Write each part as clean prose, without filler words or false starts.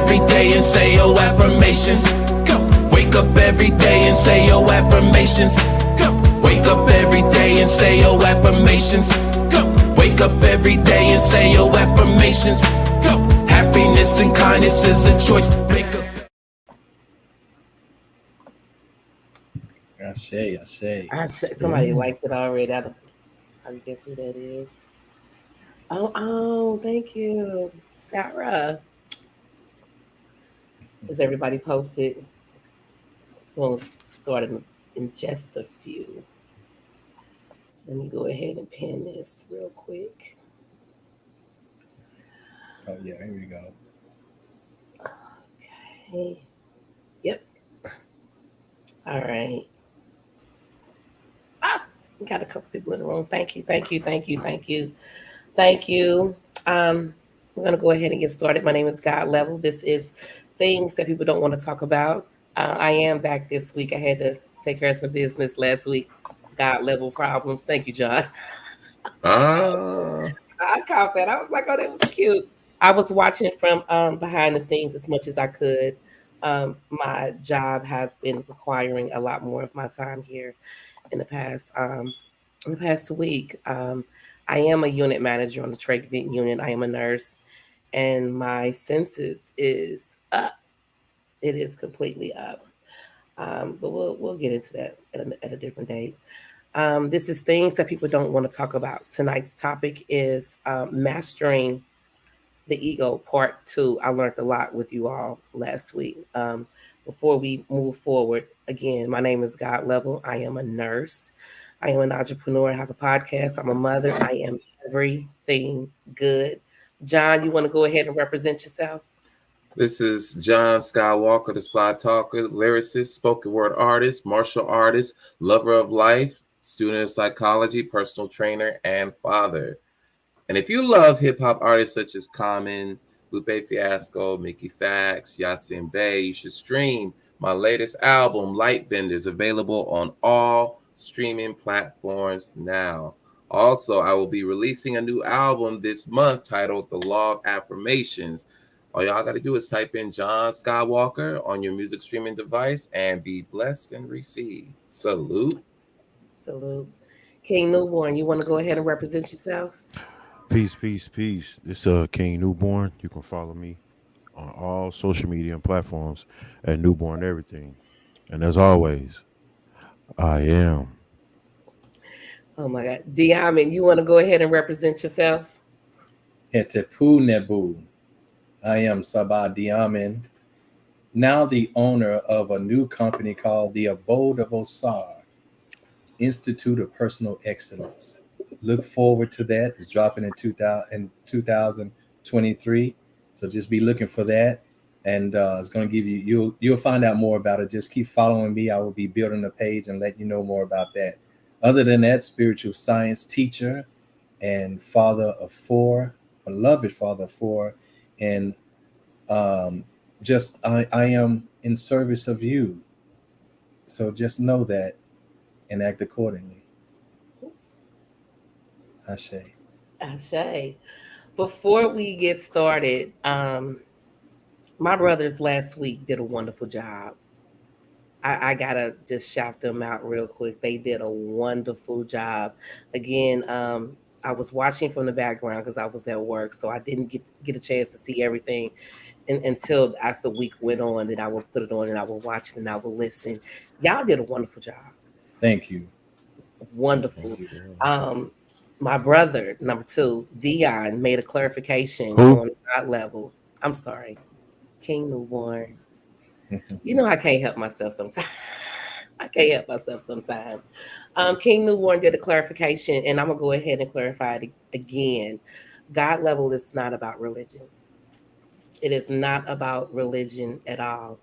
every day and say your affirmations. Go. Wake up every day and say your affirmations. Go. Wake up every day and say your affirmations. Go. Wake up every day and say your affirmations. Go. Happiness and kindness is a choice. Make up. I say. Somebody liked it already. I guess who that is. Oh, thank you, Sarah. Is everybody posted? We'll start in just a few. Let me go ahead and pin this real quick. Oh yeah, here we go. Okay. Yep. All right. We got a couple people in the room. Thank you. We're gonna go ahead and get started. My name is God Level. This is things that people don't want to talk about. I am back this week. I had to take care of some business last week. God Level problems. Thank you, John. I caught that. I was like, oh, that was cute. I was watching from behind the scenes as much as I could. My job has been requiring a lot more of my time here in the past week. I am a unit manager on the trach vent unit. I am a nurse, and my census is up. It is completely up. But we'll get into that at a different date. This is things that people don't want to talk about. Tonight's topic is mastering the ego, part 2. I learned a lot with you all last week. Before we move forward, again, my name is God Level. I am a nurse. I am an entrepreneur. I have a podcast. I'm a mother. I am everything good. John, you want to go ahead and represent yourself? This is John Skywalker, the Slide Talker, lyricist, spoken word artist, martial artist, lover of life, student of psychology, personal trainer, and father. And if you love hip-hop artists such as Common, Lupe Fiasco, Mickey Fax, Yasin Bey, you should stream my latest album, Lightbenders, available on all streaming platforms now. Also, I will be releasing a new album this month titled The Law of Affirmations. All y'all got to do is type in John Skywalker on your music streaming device and be blessed and receive. Salute. King Newborn, you want to go ahead and represent yourself? Peace. This King Newborn. You can follow me on all social media and platforms at Newborn Everything. And as always, I am. Oh my God. Diamond, you want to go ahead and represent yourself? Hetepu Nebu. I am Sabah Diamond, now the owner of a new company called the Abode of Osar, Institute of Personal Excellence. Look forward to that. It's dropping in 2023. So just be looking for that. And it's going to give you'll find out more about it. Just keep following me. I will be building a page and let you know more about that. Other than that, spiritual science teacher and father of 4, beloved father of 4. And I am in service of you. So just know that and act accordingly. Ashe. Before we get started, my brothers last week did a wonderful job. I gotta just shout them out real quick. They did a wonderful job. Again, I was watching from the background because I was at work, so I didn't get a chance to see everything until as the week went on. That I would put it on and I would watch it and I would listen. Y'all did a wonderful job. Thank you. Wonderful. Thank you. My brother, number 2, Dion, made a clarification on God Level. I'm sorry, King Newborn. You know I can't help myself sometimes. King Newborn did a clarification, and I'm going to go ahead and clarify it again. God Level is not about religion. It is not about religion at all.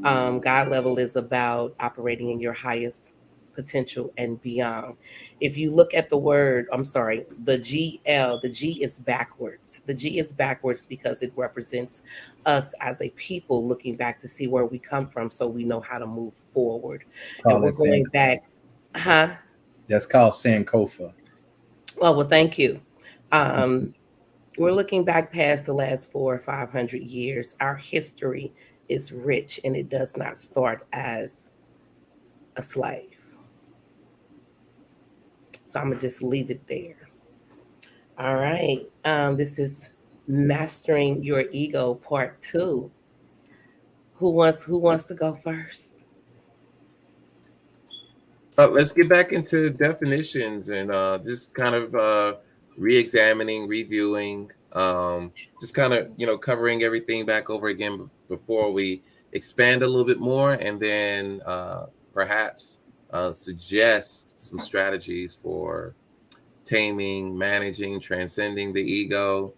God Level is about operating in your highest potential and beyond. If you look at the GL, the G is backwards. The G is backwards because it represents us as a people looking back to see where we come from so we know how to move forward. And we're going back. That's called Sankofa. Oh, well, thank you. we're looking back past the last 400 or 500 years. Our history is rich, and it does not start as a slave. So I'm gonna just leave it there. All right. This is Mastering Your Ego Part 2. Who wants to go first? Let's get back into definitions and just kind of re-examining, reviewing, just kind of covering everything back over again before we expand a little bit more, and then perhaps suggest some strategies for taming, managing, transcending the ego.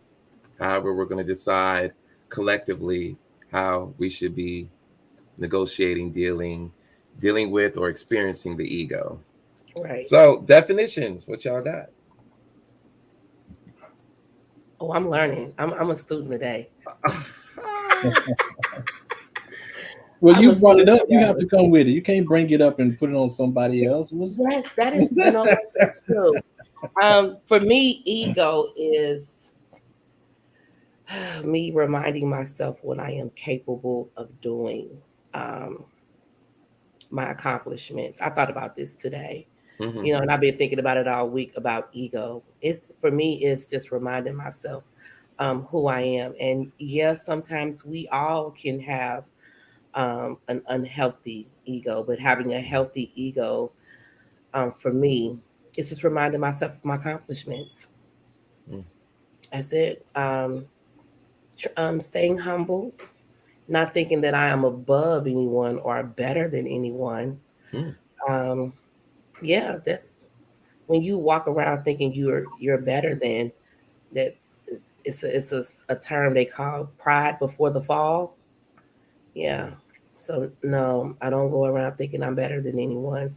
However, we're going to decide collectively how we should be negotiating, dealing with, or experiencing the ego. Right. So definitions, what y'all got? Oh, I'm learning. I'm a student today. Well, I'm you a brought it up. student You today. have to come with it. You can't bring it up and put it on somebody else. Yes, that is that's true. For me, ego is me reminding myself what I am capable of doing, my accomplishments. I thought about this today, Mhm. and I've been thinking about it all week about ego. It's for me, it's just reminding myself who I am. And yes, sometimes we all can have an unhealthy ego, but having a healthy ego, for me, it's just reminding myself of my accomplishments. Mm. That's it. Staying humble, not thinking that I am above anyone or better than anyone. Mm. Yeah, that's when you walk around thinking you're better than that. It's a term they call pride before the fall. Yeah. So no, I don't go around thinking I'm better than anyone.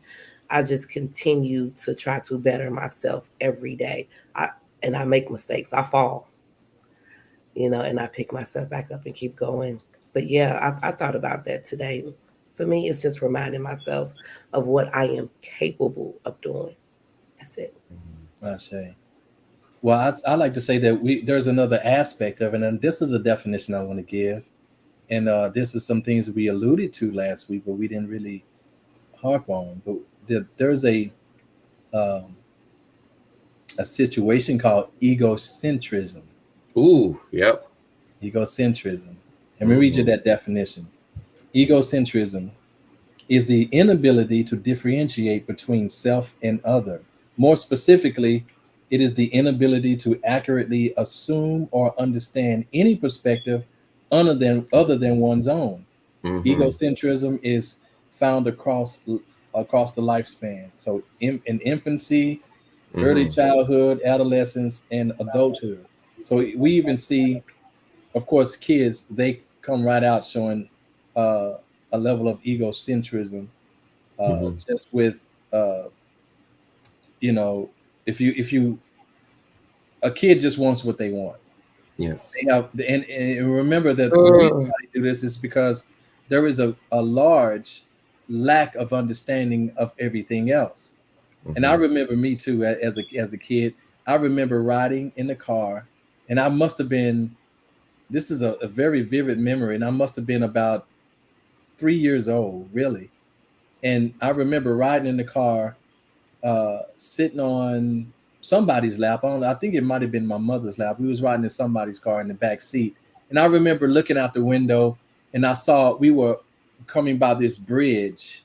I just continue to try to better myself every day. I make mistakes. I fall, and I pick myself back up and keep going. But yeah, I thought about that today. For me, it's just reminding myself of what I am capable of doing. That's it. I say. Well, I like to say that there's another aspect of it, and this is a definition I want to give. And this is some things we alluded to last week, but we didn't really harp on. But there's um, a situation called egocentrism. Ooh, yep. Egocentrism. Let me read you that definition. Egocentrism is the inability to differentiate between self and other. More specifically, it is the inability to accurately assume or understand any perspective other than one's own. Mhm. Egocentrism is found across the lifespan. So in infancy, early Mhm. childhood, adolescence, and adulthood. So we even see, of course, kids, they come right out showing uh, a level of egocentrism, Mhm. just with you know, if you a kid just wants what they want. Yes. They have, and remember that the reason Mm. why they do this is because there is a large lack of understanding of everything else. And I Mhm. remember me too, as a kid. I remember riding in the car, and I must have been. This is a very vivid memory, and I must have been about 3 years old, really. And I remember riding in the car, sitting on somebody's lap. I think it might have been my mother's lap. We was riding in somebody's car in the back seat, and I remember looking out the window, and I saw we were coming by this bridge,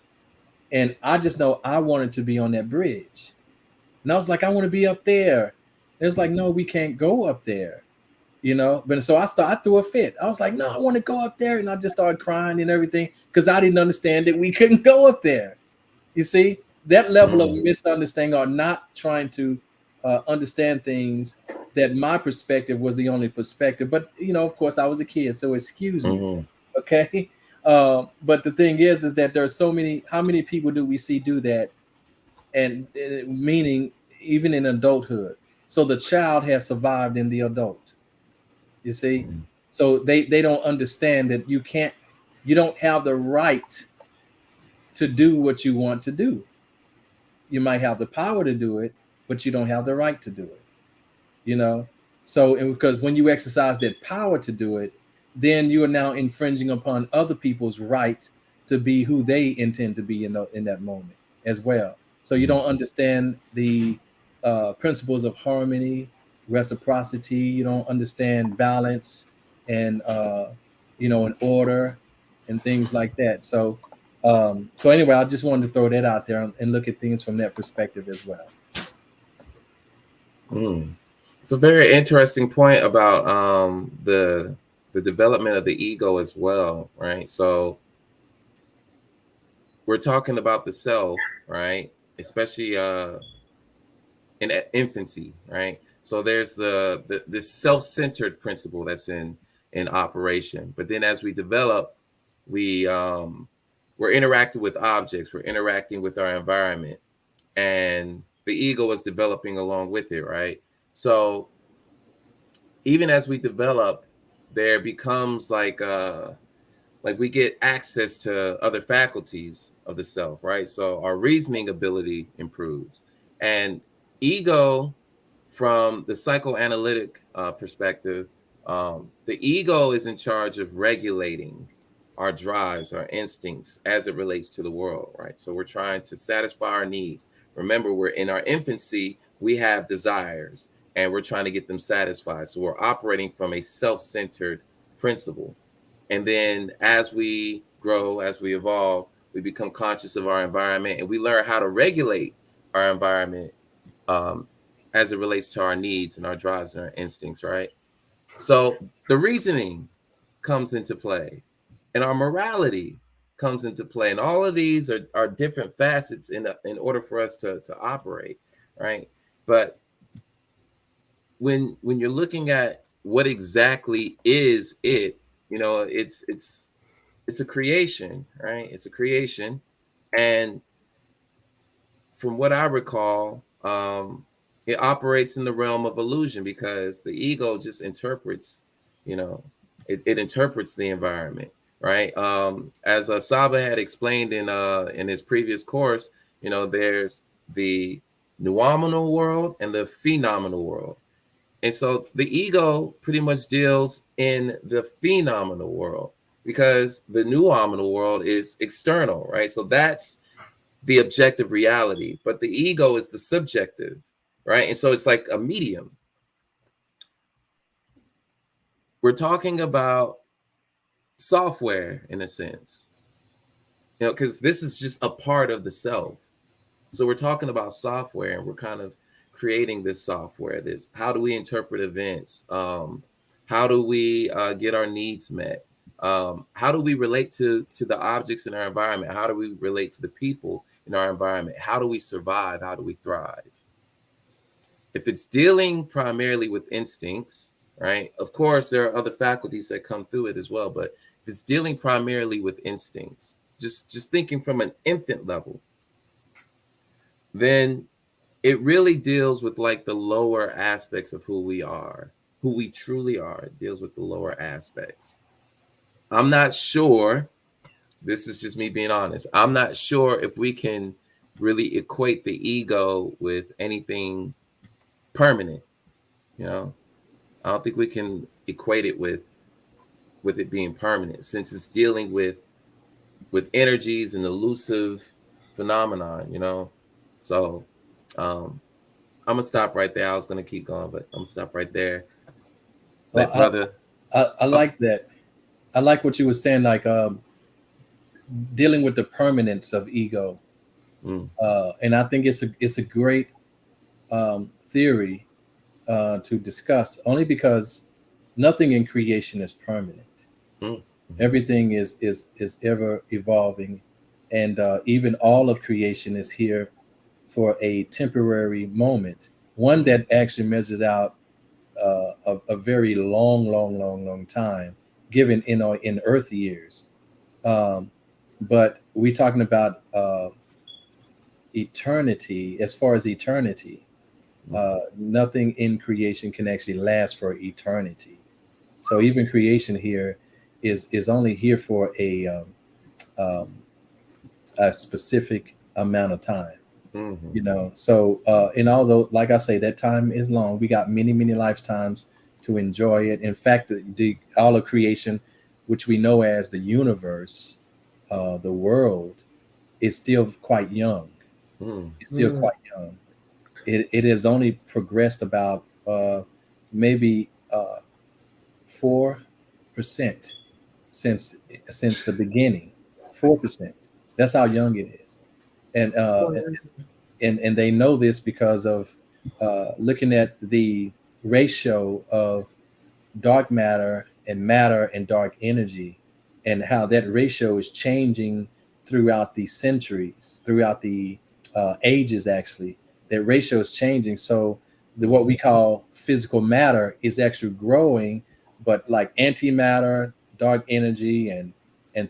and I just know I wanted to be on that bridge, and I was like, I want to be up there. It was like, no, we can't go up there. But so I threw a fit. I was like, no, I want to go up there, and I just started crying and everything because I didn't understand that we couldn't go up there. You see that level of Mhm. misunderstanding or not trying to understand things, that my perspective was the only perspective. But of course, I was a kid, so excuse me. Mhm. Okay, but the thing is that there are so many. How many people do we see do that? And meaning even in adulthood. So the child has survived in the adult. You see, so they don't understand that you don't have the right to do what you want to do. You might have the power to do it, but you don't have the right to do it. You know, So, and because when you exercise that power to do it, then you are now infringing upon other people's right to be who they intend to be in that moment as well. So you don't understand the principles of harmony, reciprocity. You don't understand balance and and order and things like that. So so anyway, I just wanted to throw that out there and look at things from that perspective as well. It's a very interesting point about the development of the ego as well, right? So we're talking about the self, right? Especially in infancy, right? So there's the self-centered principle that's in operation. But then as we develop, we're interacting with objects, we're interacting with our environment, and the ego is developing along with it, right? So even as we develop, there becomes like we get access to other faculties of the self, right? So our reasoning ability improves. And ego, from the psychoanalytic perspective, the ego is in charge of regulating our drives, our instincts as it relates to the world, right? So we're trying to satisfy our needs. Remember, we're in our infancy, we have desires, and we're trying to get them satisfied. So we're operating from a self-centered principle. And then as we grow, as we evolve, we become conscious of our environment, and we learn how to regulate our environment as it relates to our needs and our drives and our instincts, right? So the reasoning comes into play, and our morality comes into play. And all of these are different facets in order for us to operate, right? But when you're looking at what exactly is it, it's a creation, right? It's a creation. And from what I recall, it operates in the realm of illusion, because the ego just interprets, it interprets the environment, right? As Saba had explained in his previous course, there's the noumenal world and the phenomenal world. And so the ego pretty much deals in the phenomenal world, because the noumenal world is external, right? So that's the objective reality, but the ego is the subjective, right? And so it's like a medium. We're talking about software in a sense, because this is just a part of the self. So we're talking about software, and we're kind of creating this software. How do we interpret events? How do we get our needs met? How do we relate to the objects in our environment? How do we relate to the people in our environment? How do we survive? How do we thrive? If it's dealing primarily with instincts, right? Of course, there are other faculties that come through it as well, but if it's dealing primarily with instincts, just thinking from an infant level, then it really deals with like the lower aspects of who we are, who we truly are. It deals with the lower aspects. I'm not sure, this is just me being honest, I'm not sure if we can really equate the ego with anything permanent. I don't think we can equate it with it being permanent, since it's dealing with energies and elusive phenomenon, So I'm gonna stop right there. I was gonna keep going, but I'm gonna stop right there. Well, I like that. I like what you were saying, like dealing with the permanence of ego, and I think it's a great theory to discuss, only because nothing in creation is permanent. Everything is ever evolving, and even all of creation is here for a temporary moment, one that actually measures out a very long time, given in Earth years. But we're talking about eternity. As far as eternity, nothing in creation can actually last for eternity. So even creation here is only here for a specific amount of time. So and although, like I say, that time is long, we got many lifetimes to enjoy it. In fact, the all of creation, which we know as the universe, the world, is still quite young. Mm. It's still quite young. It has only progressed about maybe 4% since the beginning. 4%. That's how young it is, and and they know this because of looking at the ratio of dark matter and dark energy, and how that ratio is changing throughout the centuries, throughout the ages. Actually, that ratio is changing. So what we call physical matter is actually growing, but like antimatter, dark energy, and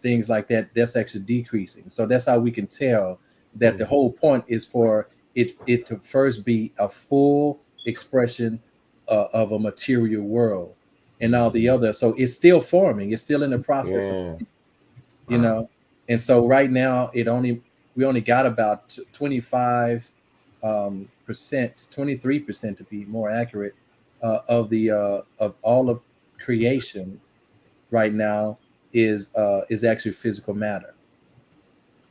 things like that, that's actually decreasing. So that's how we can tell that the whole point is for it to first be a full expression of a material world, and all the other. So it's still forming. It's still in the process of, And so right now we only got about 25 percent, 23% to be more accurate, of the of all of creation right now is actually physical matter.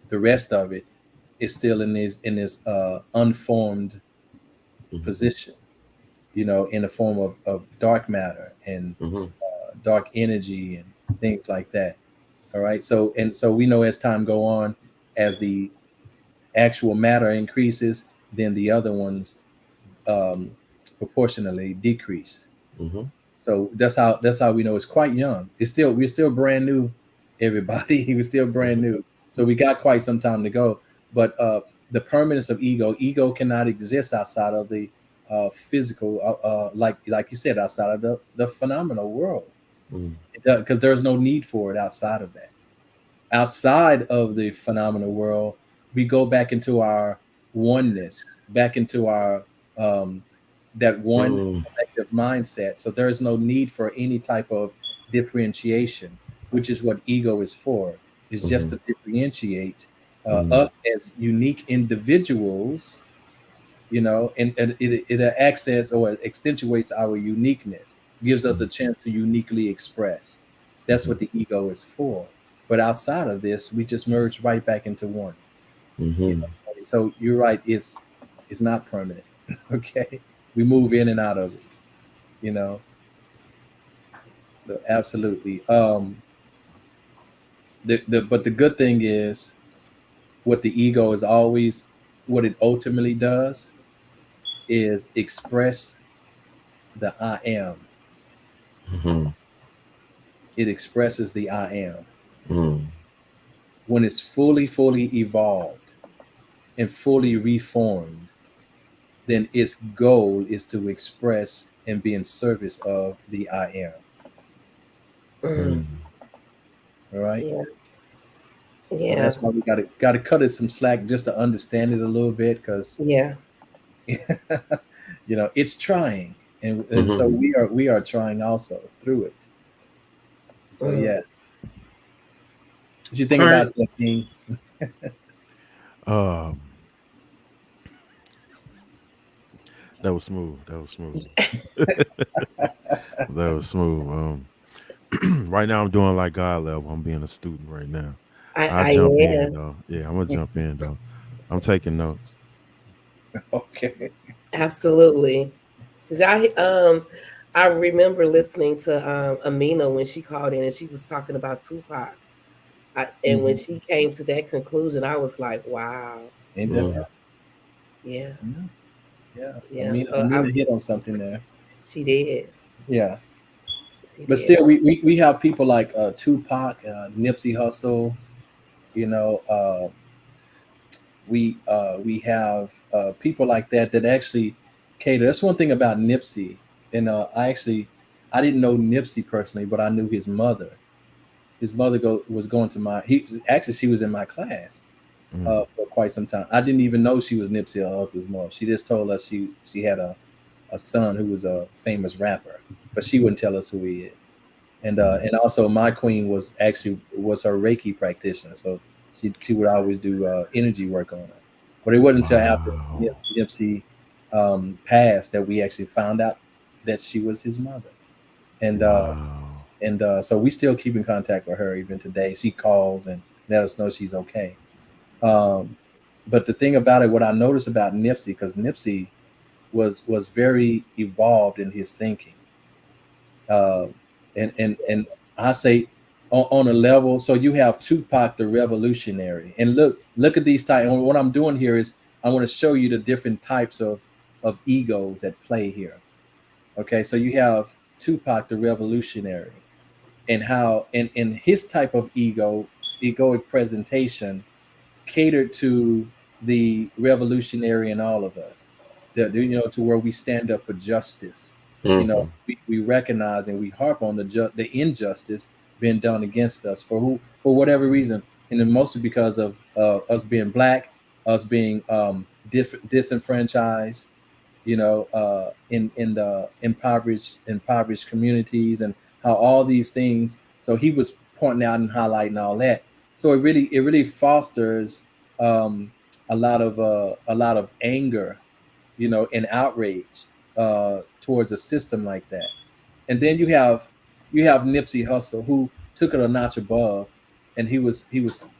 The rest of it is still in this unformed position, in the form of dark matter and dark energy and things like that. All right. So we know as time go on, as the actual matter increases, then the other ones proportionally decrease. So that's how we know it's quite young. We're still brand new, everybody. We're still brand new. So we got quite some time to go. But the permanence of ego cannot exist outside of the physical, like you said, outside of the phenomenal world, because there's no need for it outside of that. Outside of the phenomenal world, we go back into our oneness, back into our that one collective mindset. So there is no need for any type of differentiation, which is what ego is for. It's just to differentiate us as unique individuals, and it access or accentuates our uniqueness, gives us a chance to uniquely express. That's what the ego is for. But outside of this, we just merge right back into one. So you're right, it's not permanent. Okay, we move in and out of it. So absolutely. But the good thing is, what the ego is always, what it ultimately does is express the I am. It expresses the I am. When it's fully evolved and fully reformed, then its goal is to express and be in service of the I am. All right. Yeah. So that's why we got to cut it some slack just to understand it a little bit, because it's trying, and so we are trying also through it. So yeah. What you think about that, King? That was smooth. That was smooth. Right now I'm doing like God level. I'm being a student right now. I'll jump in though. Yeah, I'm gonna jump in though. I'm taking notes. Okay. Absolutely. Because I remember listening to Amina when she called in and she was talking about Tupac. And when she came to that conclusion, I was like, wow. Ain't that something? Yeah. Yeah. Amina hit on something there. She did. Yeah. But still, we have people like Tupac, Nipsey Hussle. We have people like that actually cater. That's one thing about Nipsey. And I didn't know Nipsey personally, but I knew his mother. His mother was going to she was in my class for quite some time. I didn't even know she was Nipsey Hussle's mom. She just told us she had a son who was a famous rapper, but she wouldn't tell us who he is. And also my queen was her Reiki practitioner, so she would always do energy work on her. But it wasn't until after Nipsey passed that we actually found out that she was his mother. and Wow. so we still keep in contact with her even today. She calls and let us know she's okay. But the thing about it, what I noticed about Nipsey, because Nipsey was very evolved in his thinking, uh, and I say on a level. So you have Tupac the revolutionary, and look at these types. And what I'm doing here is I want to show you the different types of egos at play here. Okay, so you have Tupac the revolutionary, and how in his type of egoic presentation catered to the revolutionary in all of us, to where we stand up for justice. Mhm. We recognize and we harp on the injustice being done against us for whatever reason, and then mostly because of us being black, us being disenfranchised, in the impoverished communities, and how all these things. So he was pointing out and highlighting all that. So it really fosters a lot of anger, and outrage towards a system like that. And then you have Nipsey Hussle, who took it a notch above, and he was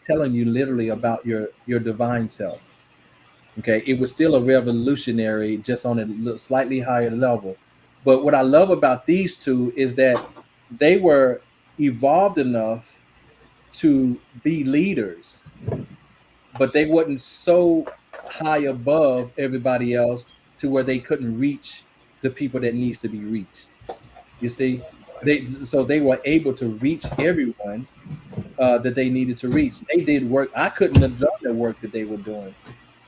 telling you literally about your divine self. Okay, it was still a revolutionary, just on a slightly higher level. But what I love about these two is that they were evolved enough to be leaders, but they wasn't so high above everybody else to where they couldn't reach the people that needs to be reached. You see, they were able to reach everyone that they needed to reach. They did work. I couldn't have done the work that they were doing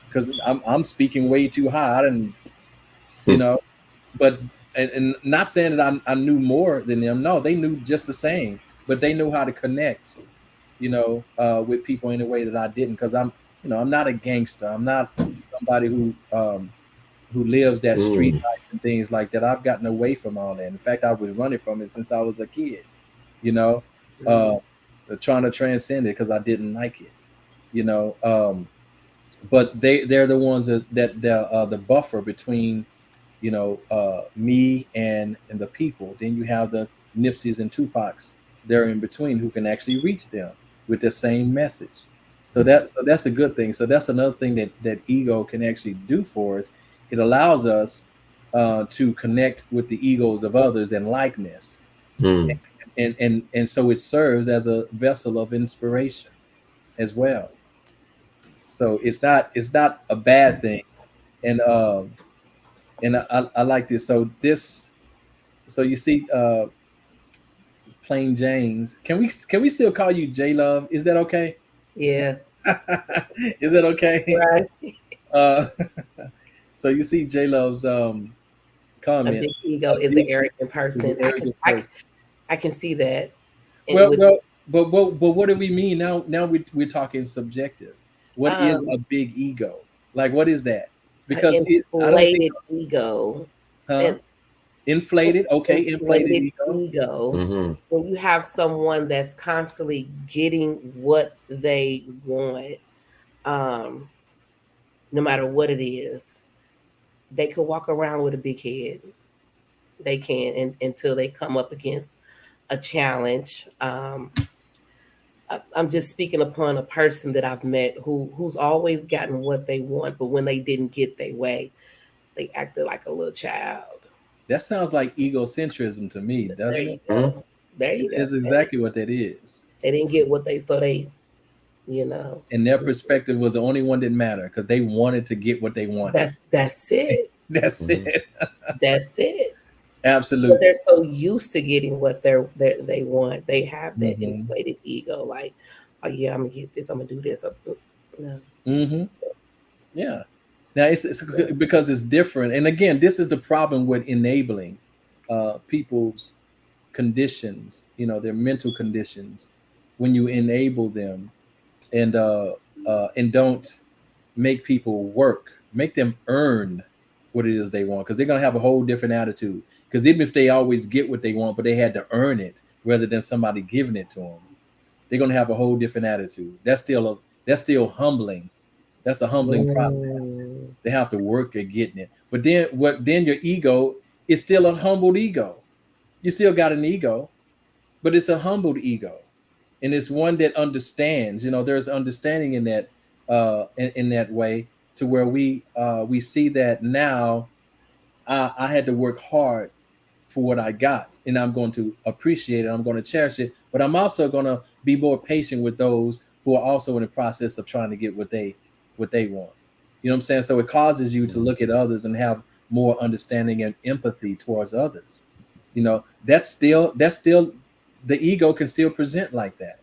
because I'm speaking way too high. I didn't, you know, but and not saying that I knew more than them. No, they knew just the same, but they knew how to connect, with people in a way that I didn't, because I'm not a gangster. I'm not somebody who lives that street Mm. life and things like that. I've gotten away from all that. In fact, I was running from it since I was a kid, you know, uh, trying to transcend it because I didn't like it, you know. But they're the ones that the buffer between, me and the people. Then you have the Nipseys and Tupacs there in between who can actually reach them with the same message. So that's a good thing. So that's another thing that ego can actually do for us. It allows us to connect with the egos of others and likeness, Mm. and so it serves as a vessel of inspiration as well. So it's not a bad thing, and I like this. So you see, Plain James. Can we still call you J Love? Is that okay? Yeah. Is that okay? Right. Uh, so you see J Love's A comment. big ego is an arrogant person. Arrogant person. I can see that. And Well, with well, but what do we mean now? Now we're talking subjective. What is um a big ego? Like, what is that? an Because I don't think, inflated ego. huh? An Inflated. Okay, inflated inflated ego. ego. Mhm. When you have someone that's constantly getting what they want, um, no matter what it is, they could walk around with a big head. They can, until they come up against a challenge. I'm just speaking upon a person that I've met who's always gotten what they want, but when they didn't get their way, they acted like a little child. That sounds like egocentrism to me, There doesn't you it? go. There you go. It's exactly what that is. They didn't get what you know, And their perspective was the only one that mattered because they wanted to get what they wanted. that's it. That's Mhm. it. That's it. But Absolutely. they're so used to getting what they want. They have that Mm-hmm. inflated ego, like, oh yeah, I'm gonna get this. I'm gonna do this. No. Mm-hmm. Yeah. Now it's because it's different. And again, this is the problem with enabling people's conditions, their mental conditions, when you enable them and don't make people work, make them earn what it is they want, because they're gonna have a whole different attitude. Because even if they always get what they want, but they had to earn it rather than somebody giving it to them, they're gonna have a whole different attitude. That's still humbling. That's a humbling process. Mm. They have to work at getting it. But then your ego is still a humbled ego. You still got an ego, but it's a humbled ego, and it's one that understands. There's understanding in that in that way, to where we see that now. I had to work hard for what I got, and I'm going to appreciate it. I'm going to cherish it, but I'm also going to be more patient with those who are also in the process of trying to get what they want. You know what I'm saying? So it causes you to look at others and have more understanding and empathy towards others. That's still the ego can still present like that.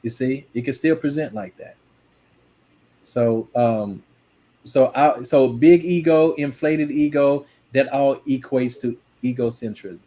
You see, it can still present like that. So so big ego, inflated ego, that all equates to egocentrism.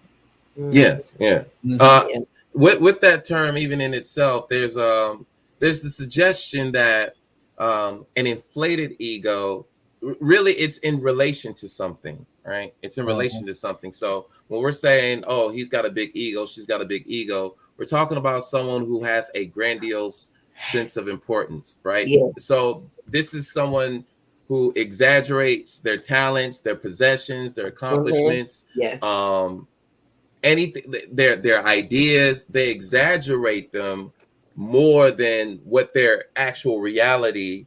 Yes, yeah. Mhm. With that term, even in itself, there's the suggestion that an inflated ego, really, it's in relation to something, right? It's in relation to something. So when we're saying, oh, he's got a big ego, she's got a big ego, we're talking about someone who has a grandiose sense of importance, right? Yes. So this is someone who exaggerates their talents, their possessions, their accomplishments, Yes. anything, their ideas. They exaggerate them more than what their actual reality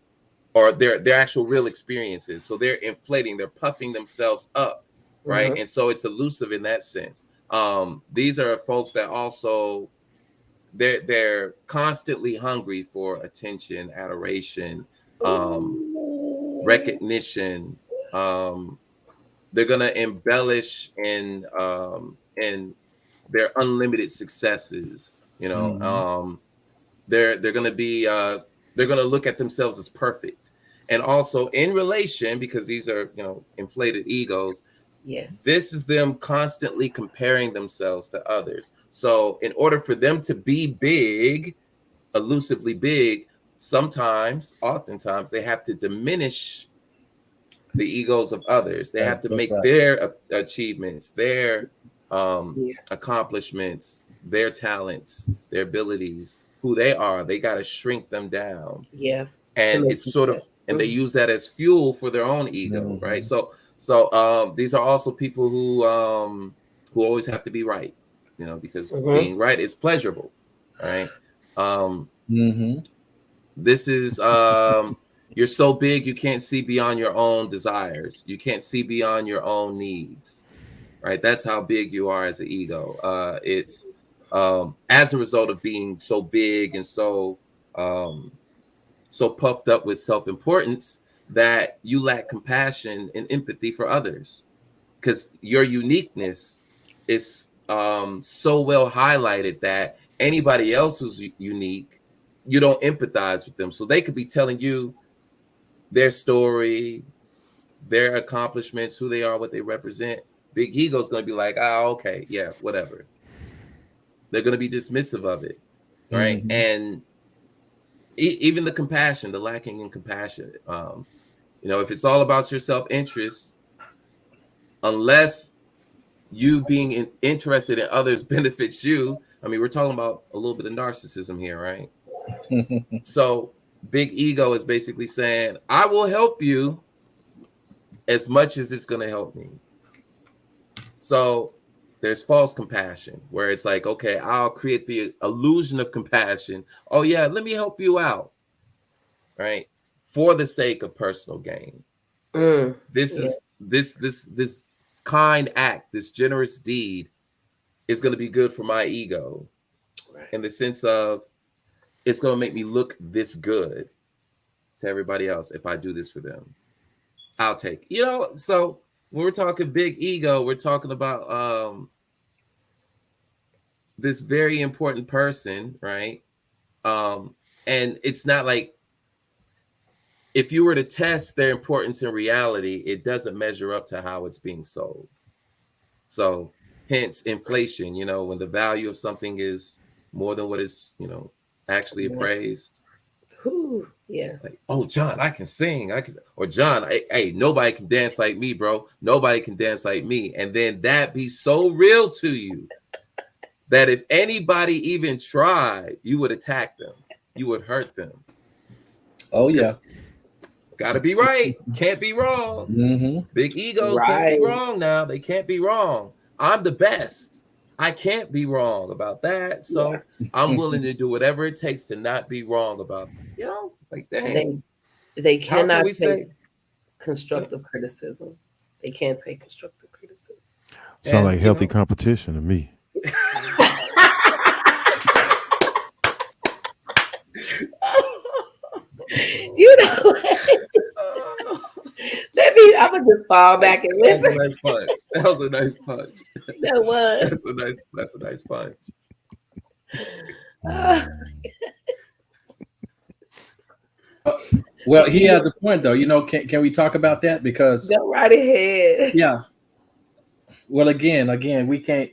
or their actual real experiences. So they're inflating, they're puffing themselves up, right? And so it's elusive in that sense. These are folks that also they're constantly hungry for attention, adoration, recognition. They're gonna embellish in their unlimited successes. They're gonna be they're gonna look at themselves as perfect, and also in relation, because these are inflated egos. Yes. This is them constantly comparing themselves to others. So in order for them to be big, elusively big, oftentimes they have to diminish the egos of others. They have to make their achievements, their accomplishments, their talents, their abilities, who they are. They got to shrink them down. Yeah. And it's sort of, and they use that as fuel for their own ego, right? So these are also people who always have to be right, because being right is pleasurable, right? This is you're so big you can't see beyond your own desires. You can't see beyond your own needs, right? That's how big you are as an ego. It's as a result of being so big and so puffed up with self-importance that you lack compassion and empathy for others, because your uniqueness is so well highlighted that anybody else who's unique, you don't empathize with them. So they could be telling you their story, their accomplishments, who they are, what they represent. Big ego is going to be like, oh, okay, yeah, whatever. They're going to be dismissive of it, right? And even the compassion, the lacking in compassion. If it's all about your self-interest, unless you being interested in others benefits you, I mean, we're talking about a little bit of narcissism here, right? So big ego is basically saying, I will help you as much as it's going to help me. So there's false compassion, where it's like, okay, I'll create the illusion of compassion. Oh yeah, let me help you out, right? For the sake of personal gain. This kind act, this generous deed is going to be good for my ego, right? In the sense of, it's going to make me look this good to everybody else. If I do this for them, I'll take, so when we're talking big ego, we're talking about this very important person, right? And it's not like, if you were to test their importance in reality, it doesn't measure up to how it's being sold. So hence inflation, when the value of something is more than what is, actually appraised. Yeah. Like, oh, John, I can sing. Or John, hey, nobody can dance like me, bro. Nobody can dance like me. And then that be so real to you that if anybody even tried, you would attack them. You would hurt them. Oh, yeah. Gotta be right. Can't be wrong. Big egos can't be wrong now. They can't be wrong. I'm the best. I can't be wrong about that. So I'm willing to do whatever it takes to not be wrong about, like, dang. They How can cannot we take say? constructive criticism. They can't take constructive criticism. Sound And, like healthy competition to me. You know what? I'm gonna just fall back and That was listen. a nice punch. That was a nice punch. That was. That's a nice punch. Well, he has a point though. Can we talk about that? Because Go right ahead. yeah. Well, again, we can't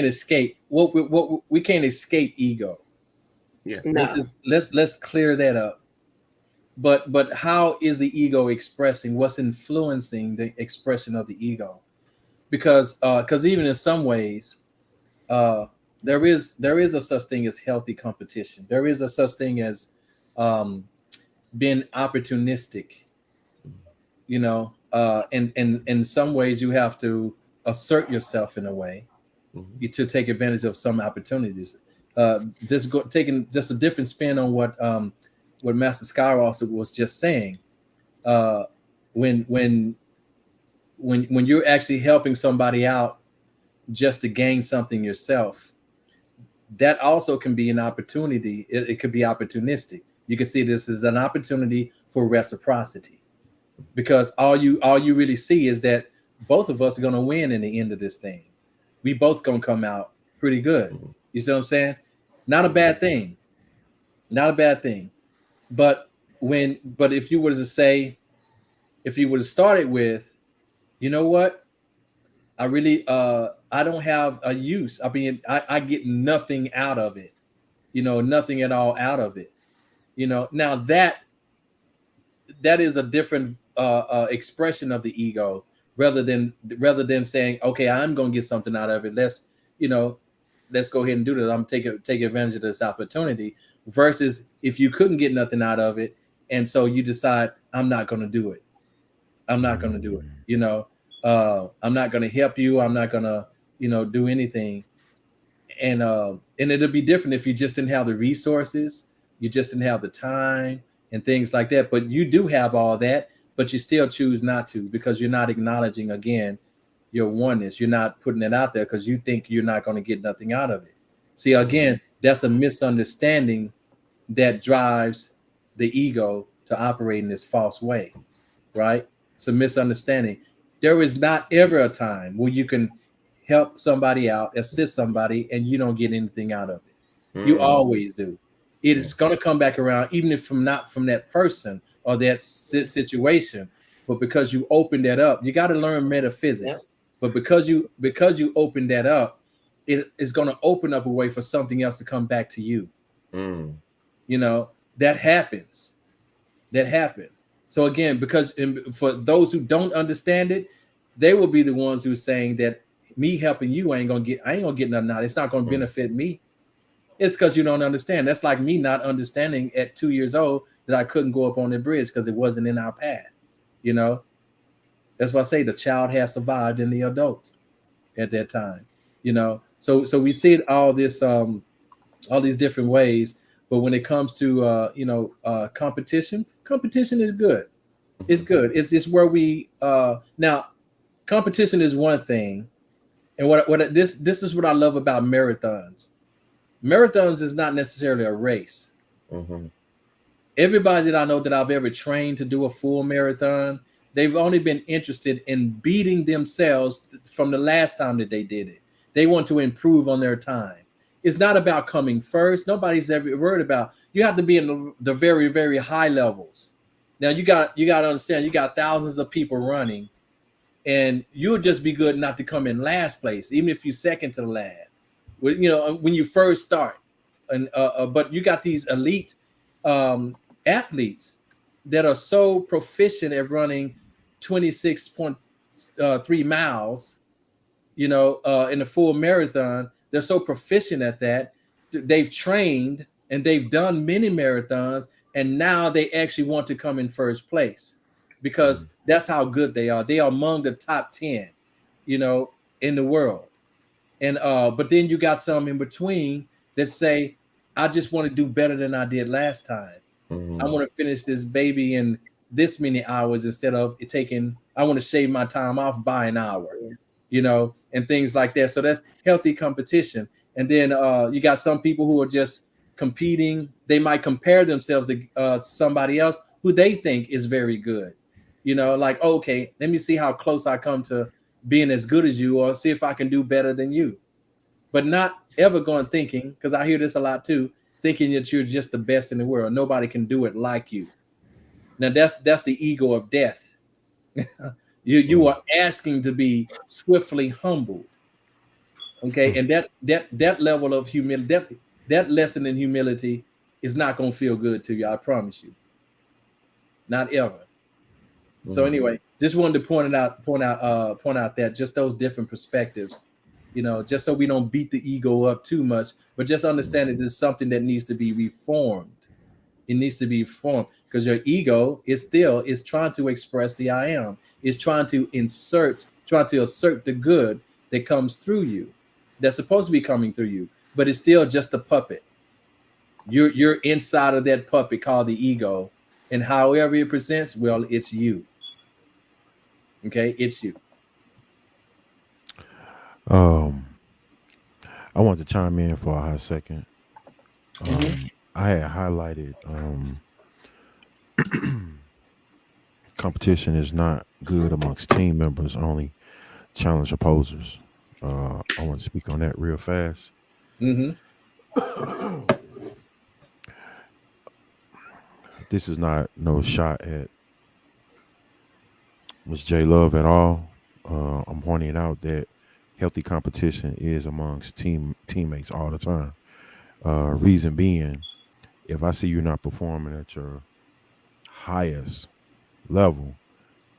escape we can't escape ego. Yeah. No. Let's clear that up. But how is the ego expressing? What's influencing the expression of the ego? Because even in some ways, there is a such thing as healthy competition. There is a such thing as being opportunistic. And in some ways you have to assert yourself in a way to take advantage of some opportunities. Taking just a different spin on what Master Skywalker was just saying. When you're actually helping somebody out just to gain something yourself, that also can be an opportunity. It could be opportunistic. You can see this as an opportunity for reciprocity, because all you really see is that both of us are going to win in the end of this thing. We both going to come out pretty good. You see what I'm saying? Not a bad thing. Not a bad thing. But if you were to say, if you would have started with, you know what, I really I don't have a use. I mean, I get nothing out of it. Nothing at all out of it. Now that is a different expression of the ego, rather than saying, okay, I'm going to get something out of it. Let's go ahead and do this. I'm take advantage of this opportunity. Versus if you couldn't get nothing out of it, and so you decide, I'm not going to do it. I'm not going to do it. I'm not going to help you. I'm not going to do anything. And it'll be different if you just didn't have the resources, you just didn't have the time and things like that. But you do have all that, but you still choose not to, because you're not acknowledging, again, your oneness. You're not putting it out there because you think you're not going to get nothing out of it. See, again, that's a misunderstanding that drives the ego to operate in this false way, right? It's a misunderstanding. There is not ever a time where you can help somebody out, assist somebody, and you don't get anything out of it. You always do. It is going to come back around, even if not from that person or that situation, but because you opened that up. You got to learn metaphysics. Yep. But because you opened that up, it is going to open up a way for something else to come back to you. That happens. So again, because for those who don't understand it, they will be the ones who are saying that me helping you, I ain't gonna get nothing out. It's not gonna benefit me. It's because you don't understand. That's like me not understanding at 2 years old that I couldn't go up on the bridge because it wasn't in our path. That's why I say the child has survived in the adult at that time. So we see it all these different ways. But when it comes to competition is good. It's good. It's just where we now competition is one thing. And this is what I love about marathons. Marathons is not necessarily a race. Everybody that I know that I've ever trained to do a full marathon, they've only been interested in beating themselves from the last time that they did it. They want to improve on their time. It's not about coming first. Nobody's ever worried about. You have to be in the very, very high levels. Now you got to understand, you got thousands of people running, and you'll just be good not to come in last place, even if you're second to the last. When you first start, and but you got these elite athletes that are so proficient at running 26.3 miles, in a full marathon. They're so proficient at that. They've trained and they've done many marathons, and now they actually want to come in first place because that's how good they are. They are among the top 10, in the world. And but then you got some in between that say, I just want to do better than I did last time. Mhm. I want to finish this baby in this many hours instead of it taking, I want to shave my time off by an hour, you know, and things like that. So that's healthy competition. And then you got some people who are just competing. They might compare themselves to somebody else who they think is very good. You know, like, okay, let me see how close I come to being as good as you, or see if I can do better than you. But not ever going thinking, because I hear this a lot too, thinking that you're just the best in the world. Nobody can do it like you. Now that's the ego of death. You are asking to be swiftly humbled. Okay, and that level of humility, that lesson in humility is not going to feel good to you. I promise you, not ever. So anyway, just wanted to point out that just those different perspectives, you know, just so we don't beat the ego up too much, but just understand it is something that needs to be reformed. It needs to be reformed because your ego is trying to express the I am, is trying to assert the good that comes through you, that's supposed to be coming through you, but it's still just a puppet. You're inside of that puppet called the ego, and however it presents, well, it's you. Okay, it's you. I want to chime in for a hot second. I had highlighted competition is not good amongst team members, only challenge opposers. I want to speak on that real fast. This is not no shot at Ms. J Love at all. I'm pointing out that healthy competition is amongst teammates all the time. Reason being, if I see you not performing at your highest level,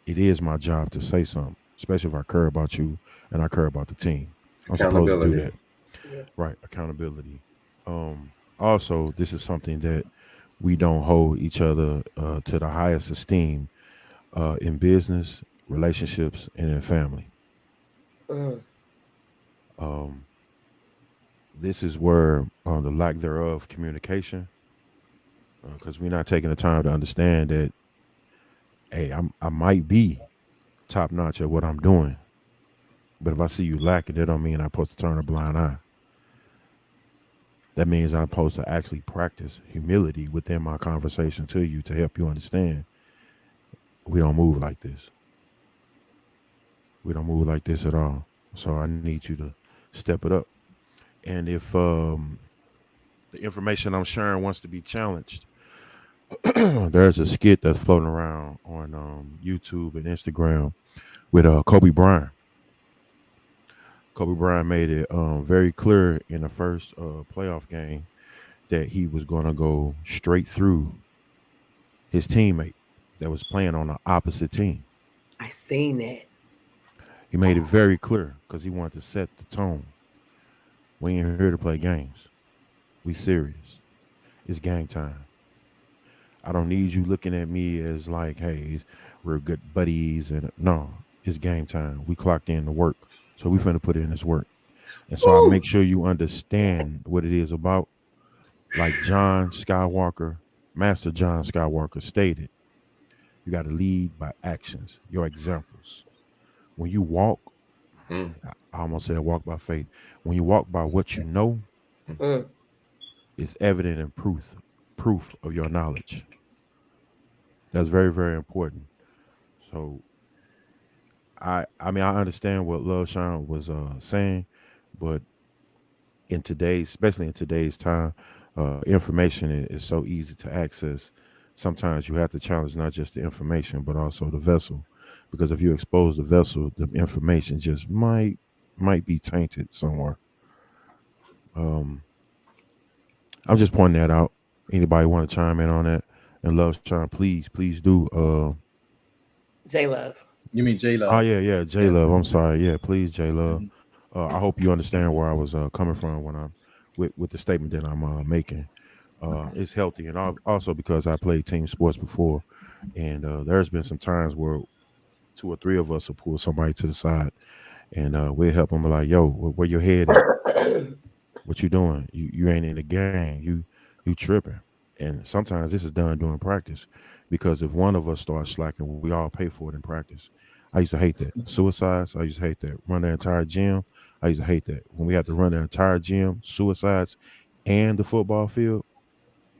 it is my job to say something, especially if I care about you and I care about the team. I'm supposed to do that. Yeah. Right, accountability. Also, this is something that we don't hold each other to the highest esteem in business, relationships, and in family. This is where the lack thereof communication, because we're not taking the time to understand that, hey, I might be top notch at what I'm doing, but if I see you lacking, that don't mean I'm supposed to turn a blind eye. That means I'm supposed to actually practice humility within my conversation to you to help you understand we don't move like this. We don't move like this at all. So I need you to step it up. And if the information I'm sharing wants to be challenged, there's a skit that's floating around on YouTube and Instagram with Kobe Bryant. Kobe Bryant made it very clear in the first playoff game that he was going to go straight through his teammate that was playing on the opposite team. I seen that. He made it very clear because he wanted to set the tone. We ain't here to play games. We serious. It's game time. I don't need you looking at me as like, hey, we're good buddies. And no, it's game time. We clocked in to work. So we finna put in this work. And so I make sure you understand what it is about. Like John Skywalker, Master John Skywalker stated, you got to lead by actions, your examples. When you walk, I almost said walk by faith. When you walk by what you know, it's evident in proof of your knowledge. That's very, very important. So I mean, I understand what Love Sean was saying, but especially in today's time, information is so easy to access. Sometimes you have to challenge not just the information, but also the vessel, because if you expose the vessel, the information just might be tainted somewhere. I'm just pointing that out. Anybody want to chime in on that? And Love Sean, please do. J Love. You mean J Love? Oh yeah, J Love. I'm sorry. Yeah, please, J Love. I hope you understand where I was coming from when I'm with the statement that I'm making. It's healthy, and also because I played team sports before, and there's been some times where 2 or 3 of us will pull somebody to the side and we'll help them. Like, yo, where your head at? What you doing? You ain't in the game. You tripping. And sometimes this is done during practice, because if one of us starts slacking, we all pay for it in practice. I used to hate that. Suicides, I used to hate that. Run the entire gym, I used to hate that. When we had to run the entire gym, suicides, and the football field,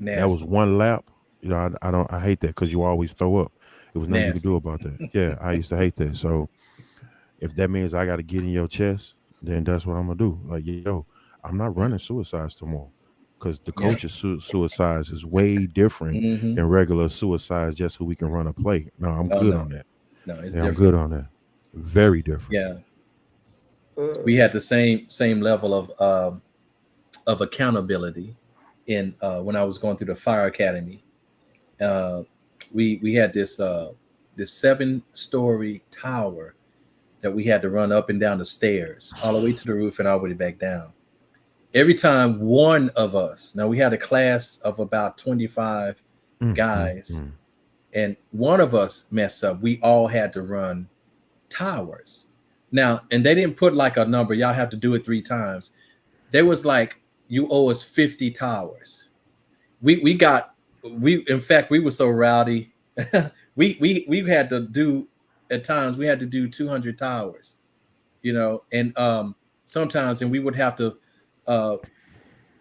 that was Nasty. one lap. I hate that, because you always throw up. There was nothing you could Nasty. do about that. Yeah, I used to hate that. So if that means I got to get in your chest, then that's what I'm gonna do. Like, yo, I'm not running suicides tomorrow, because the Yeah. coach's suicides is way different Hmm. than regular suicides just so we can run a play. No, I'm Oh good no, on that. no, it's Yeah, I'm different. good on that. Very different. Yeah, Mm. we had the same level of accountability in when I was going through the fire academy. Uh, we had this 7-story tower that we had to run up and down the stairs, all the way to the roof and all the way back down. Every time one of us, now we had a class of about 25 guys, Mm. and one of us messed up, we all had to run towers. Now, and they didn't put like a number, y'all have to do it 3 times. There was like, you owe us 50 towers. We got, we in fact, we were so rowdy. we had to do, at times we had to do 200 towers, and sometimes, and we would have to uh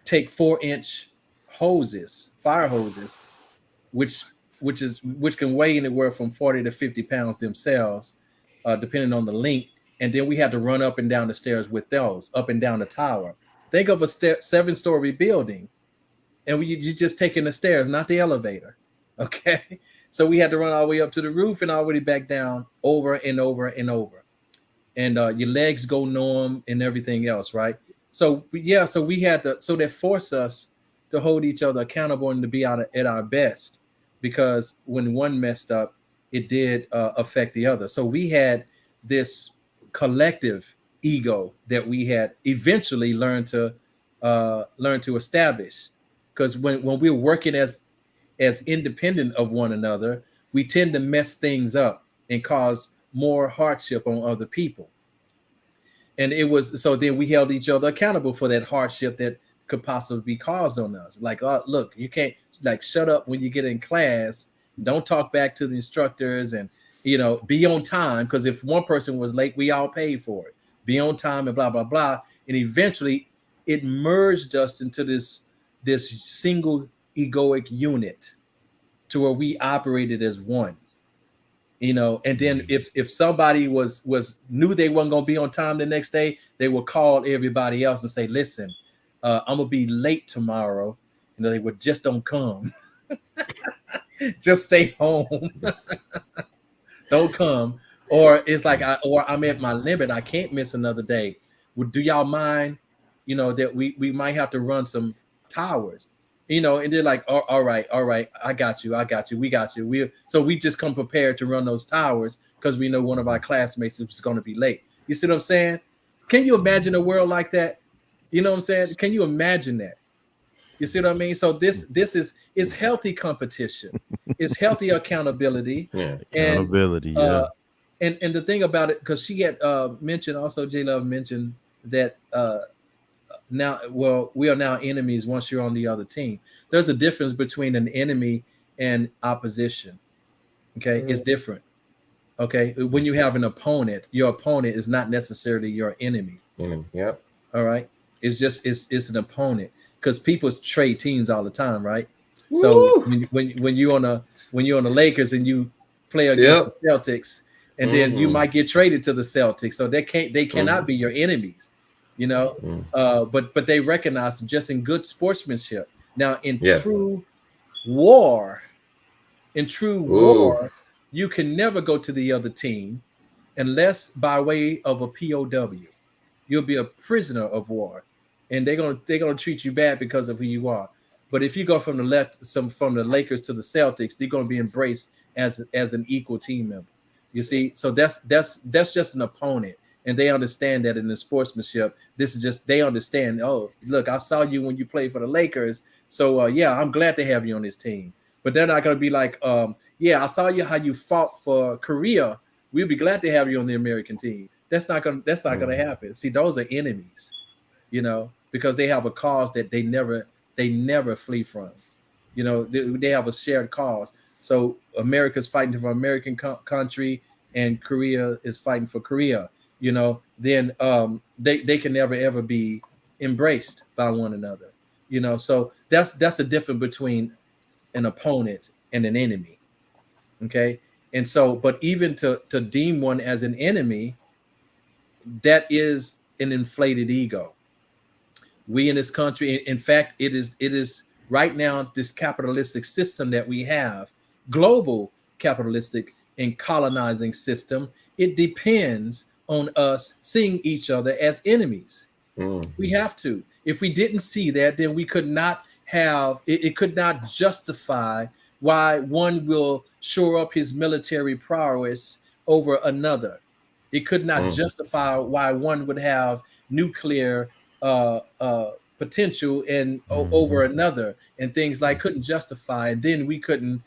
take 4-inch hoses, fire hoses, which which can weigh anywhere from 40 to 50 pounds themselves, depending on the length. And then we had to run up and down the stairs with those, up and down the tower. Think of a 7-story building, and you just taking the stairs, not the elevator. Okay, so we had to run all the way up to the roof and all the way back down, over and over and over, and your legs go numb and everything else, right? So yeah, so we had to, so that forced us to hold each other accountable and to be out at our best, because when one messed up, it did affect the other. So we had this collective ego that we had eventually learned to establish, because when we're working as independent of one another, we tend to mess things up and cause more hardship on other people. And it was, so then we held each other accountable for that hardship that could possibly be caused on us. Like, look, you can't, like, shut up when you get in class, don't talk back to the instructors, and be on time, because if one person was late, we all paid for it. Be on time and blah blah blah. And eventually it merged us into this single egoic unit, to where we operated as one. And then if somebody was knew they wasn't going to be on time the next day, they would call everybody else and say, listen, I'm gonna be late tomorrow. They would, just don't come. Just stay home. Don't come. Or it's like, I'm at my limit, I can't miss another day. Do y'all mind that we might have to run some towers? And they're like, all right, I got you, we got you. So we just come prepared to run those towers, because we know one of our classmates is going to be late. You see what I'm saying? Can you imagine a world like that? You know what I'm saying? Can you imagine that? You see what I mean? So this is healthy competition. It's healthy accountability. Yeah. Accountability. And the thing about it, because she had mentioned also, J Love mentioned that now, well, we are now enemies once you're on the other team. There's a difference between an enemy and opposition. Okay, it's different. Okay, when you have an opponent, your opponent is not necessarily your enemy. Yep. All right, it's an opponent, because people trade teams all the time, right? So when you're on the Lakers and you play against the Celtics, and then you might get traded to the Celtics, so they cannot be your enemies. But they recognize just in good sportsmanship. Now, in true war, you can never go to the other team unless by way of a POW. You'll be a prisoner of war, and they're gonna treat you bad because of who you are. But if you go from the Lakers to the Celtics, they're gonna be embraced as an equal team member. You see, so that's just an opponent. And they understand that in the sportsmanship, this is just, they understand, oh, look, I saw you when you played for the Lakers. So, I'm glad to have you on this team. But they're not going to be like, I saw you how you fought for Korea. We'll be glad to have you on the American team. That's not gonna happen. See, those are enemies, because they have a cause that they never flee from. They have a shared cause. So America's fighting for American country, and Korea is fighting for Korea. Then they can never ever be embraced by one another. So that's the difference between an opponent and an enemy. Okay. And so, but even to deem one as an enemy, that is an inflated ego. We in this country, in fact, it is right now, this capitalistic system that we have, global capitalistic and colonizing system, it depends on us seeing each other as enemies. We have to. If we didn't see that, then we could not have it could not justify why one will shore up his military prowess over another. It could not justify why one would have nuclear potential and over another, and things like couldn't justify. And then we could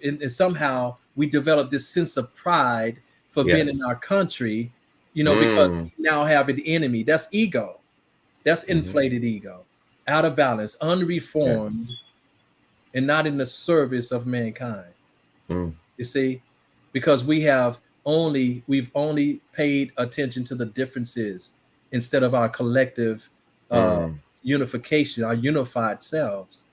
and somehow we developed this sense of pride for being in our country, because we now have an enemy. That's ego. That's inflated ego, out of balance, unreformed, and not in the service of mankind. You see, because we've only paid attention to the differences instead of our collective unification, our unified selves.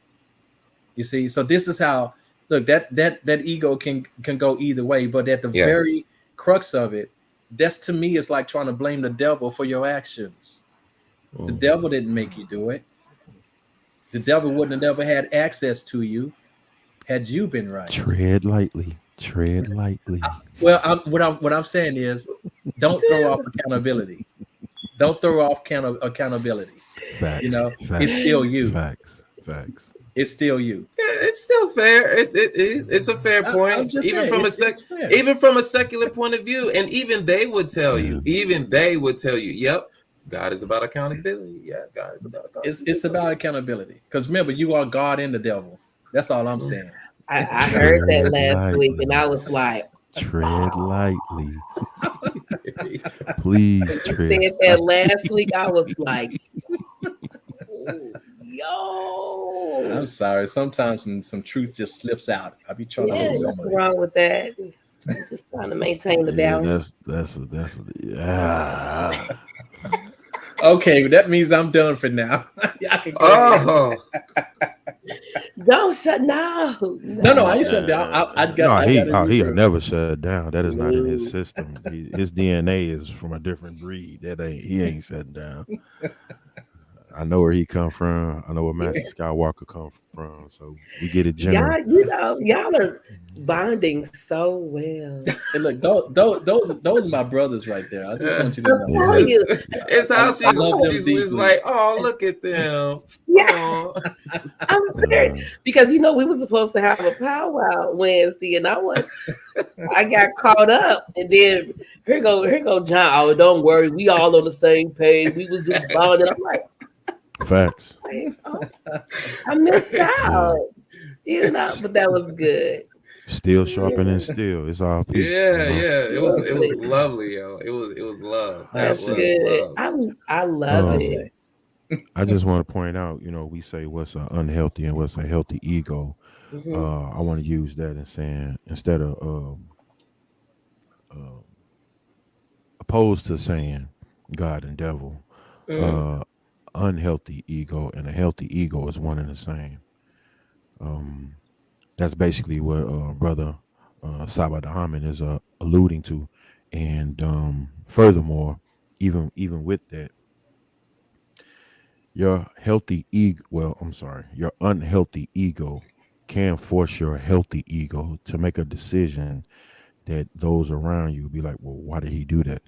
You see, so this is how, look, that ego can go either way, but at the very crux of it, that's, to me, it's like trying to blame the devil for your actions. The devil didn't make you do it. The devil wouldn't have never had access to you had you been right. Tread lightly. Well, what I'm saying is, don't throw off accountability. Don't throw off accountability. Facts. It's still you. Facts. It's still you. Yeah, it's still fair. It's a fair point, even from a secular point of view. And even they would tell you. Yep, God is about accountability. Yeah, God is about accountability. It's about accountability. Because remember, you are God and the devil. That's all I'm saying. I heard that last week, and I was like, tread lightly. Please tread. Said that last week. I was like, yo. I'm sorry. Sometimes some truth just slips out. I be trying to hold nothing wrong with that. I'm just trying to maintain the balance. That's Okay, that means I'm done for now. I can go Don't shut no. No, I ain't shut down. He'll never shut down. That is not in his system. His DNA is from a different breed. He ain't shutting down. I know where he come from. I know where Master Skywalker come from. So we get it general. Y'all are bonding so well. And look, those are my brothers right there. I just want you to know. It's how she's like, oh, look at them. Yeah, I'm serious, because we were supposed to have a powwow Wednesday, and I got caught up, and then here go John. Oh, don't worry, we all on the same page. We was just bonding. I'm like, facts. I missed out, but that was good. Still sharpening steel. It's all peace. Yeah. It was lovely, yo. It was love. That's good. I love it. I just want to point out, we say what's an unhealthy and what's a healthy ego. I want to use that in saying, instead of opposed to saying God and devil, unhealthy ego and a healthy ego is one and the same. That's basically what brother Sabah Dahaman is alluding to. And furthermore, even with that, your unhealthy ego can force your healthy ego to make a decision that those around you be like, well, why did he do that?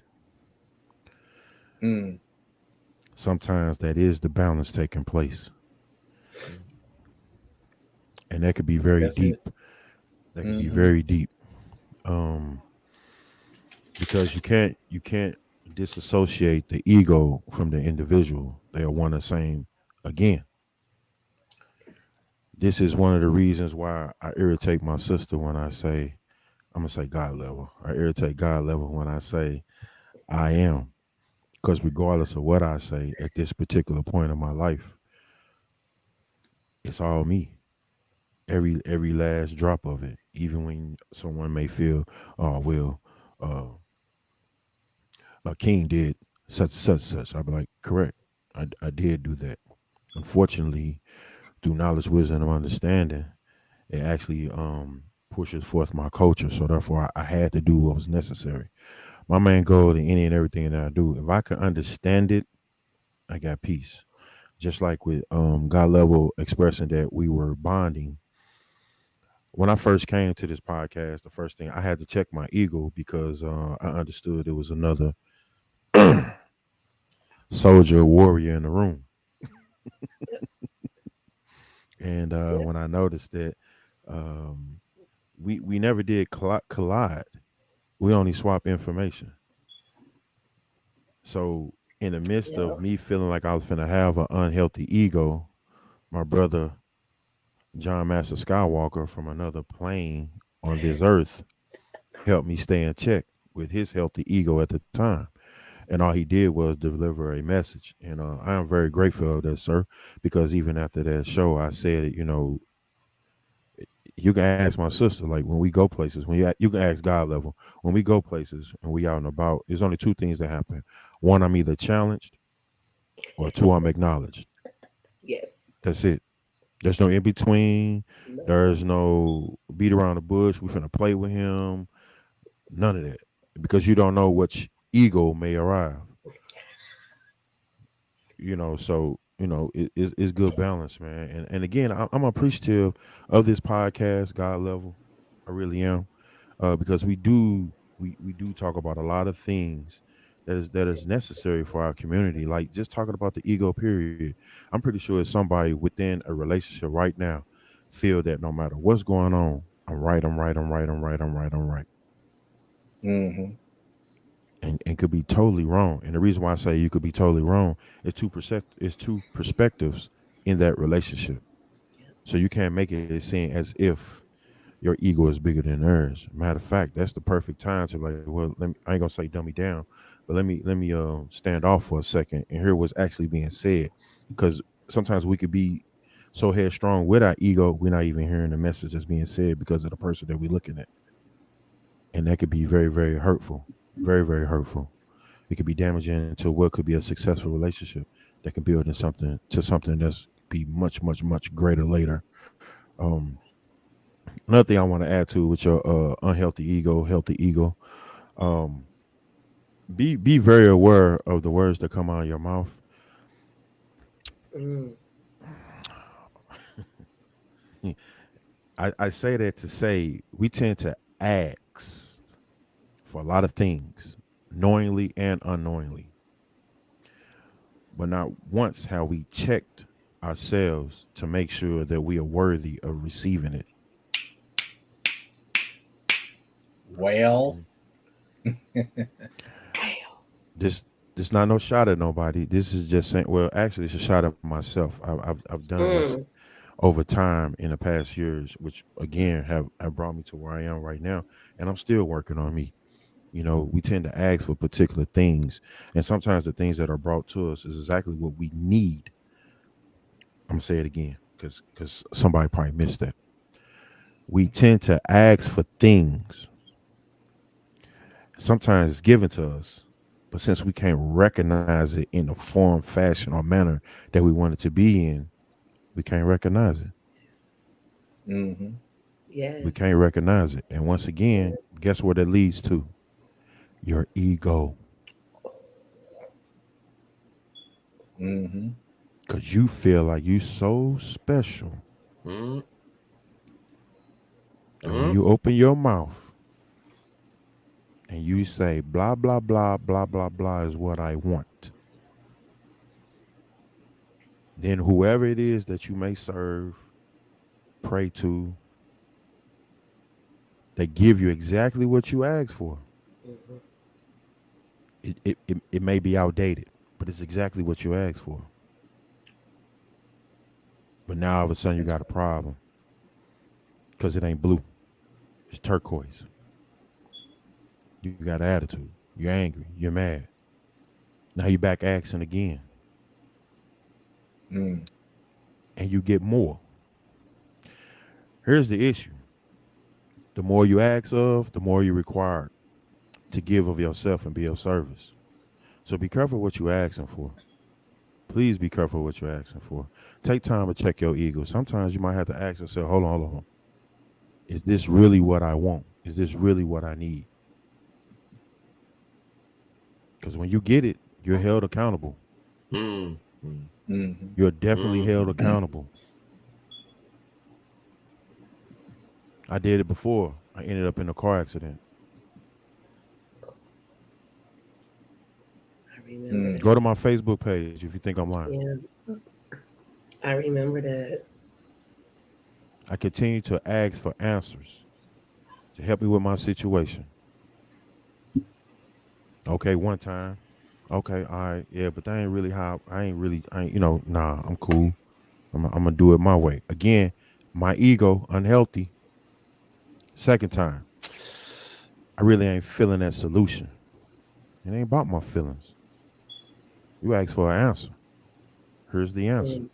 Sometimes that is the balance taking place. And that could be very deep. That could be very deep. Because you can't disassociate the ego from the individual. They are one and the same again. This is one of the reasons why I irritate my sister when I say, I'm gonna say God level. I irritate God level when I say I am. Because regardless of what I say at this particular point in my life, it's all me. Every last drop of it. Even when someone may feel, oh well, uh, King did such. I'd be like, correct. I did do that. Unfortunately, through knowledge, wisdom, and understanding, it actually pushes forth my culture. So therefore, I had to do what was necessary. My main goal in any and everything that I do, if I can understand it, I got peace. Just like with God level expressing that we were bonding. When I first came to this podcast, the first thing I had to check my ego because I understood there was another soldier warrior in the room. And Yeah. when I noticed that um, we never did collide, we only swap information. So in the midst Yeah. of me feeling like I was finna have an unhealthy ego, my brother John Master Skywalker from another plane on this earth helped me stay in check with his healthy ego at the time. And all he did was deliver a message. And I am very grateful of that, sir, because even after that show, I said, you can ask my sister, like when we go places, you can ask God level, when we go places and we out and about, there's only two things that happen. One, I'm either challenged, or two, I'm acknowledged. Yes. That's it. There's no in between. No. There's no beat around the bush. We finna play with him. None of that. Because you don't know which ego may arrive. So it's good balance, man. And again, I'm appreciative of this podcast, God level. I really am. Because we do talk about a lot of things that is necessary for our community. Like just talking about the ego period. I'm pretty sure it's somebody within a relationship right now feel that no matter what's going on, I'm right, I'm right, I'm right, I'm right, I'm right, I'm right. Mm-hmm. And could be totally wrong. And the reason why I say you could be totally wrong is two perspectives in that relationship. So you can't make it seem as if your ego is bigger than theirs. Matter of fact, that's the perfect time to like, well, I ain't gonna say dummy down, but let me stand off for a second and hear what's actually being said. Because sometimes we could be so headstrong with our ego, we're not even hearing the message that's being said because of the person that we're looking at. And that could be very, very hurtful. Very, very hurtful. It could be damaging to what could be a successful relationship that can build into something that's be much, much, much greater later. Um, Another thing I want to add to with your unhealthy ego, healthy ego, um, be very aware of the words that come out of your mouth. Mm. I say that to say we tend to ask for a lot of things, knowingly and unknowingly, but not once have we checked ourselves to make sure that we are worthy of receiving it. Well, This this not no shot at nobody. This is just saying. Well, actually, it's a shot at myself. I've done this Mm. over time in the past years, which again have brought me to where I am right now, and I'm still working on me. We tend to ask for particular things, and sometimes the things that are brought to us is exactly what we need. I'm gonna say it again because somebody probably missed that. We tend to ask for things. Sometimes it's given to us, but since we can't recognize it in the form, fashion, or manner that we want it to be in, we can't recognize it. mm-hmm. We can't Yes. recognize it. And once again, guess where that leads to? Your ego. Mm-hmm. Because you feel like you so special. Mm, And when mm, you open your mouth and you say, blah, blah, blah, blah, blah, blah is what I want, then whoever it is that you may serve, pray to, they give you exactly what you asked for. Mhm. It may be outdated, but it's exactly what you asked for. But now all of a sudden you got a problem because it ain't blue, it's turquoise. You got an attitude. You're angry. You're mad. Now you're back asking again, Mm. and you get more. Here's the issue: the more you ask of, the more you're required to give of yourself and be of service. So be careful what you're asking for. Please be careful what you're asking for. Take time to check your ego. Sometimes you might have to ask yourself, hold on. Is this really what I want? Is this really what I need? Because when you get it, you're held accountable. Mm. Mm-hmm. You're definitely held accountable. I did it before. I ended up in a car accident. I remember that. Go to my Facebook page if you think I'm lying. Yeah. I remember that. I continue to ask for answers to help me with my situation. Okay, one time. Okay, all right, yeah, but that ain't really how nah, I'm cool. I'm gonna do it my way. Again, my ego, unhealthy. Second time, I really ain't feeling that solution. It ain't about my feelings. You ask for an answer. Here's the answer. Mm.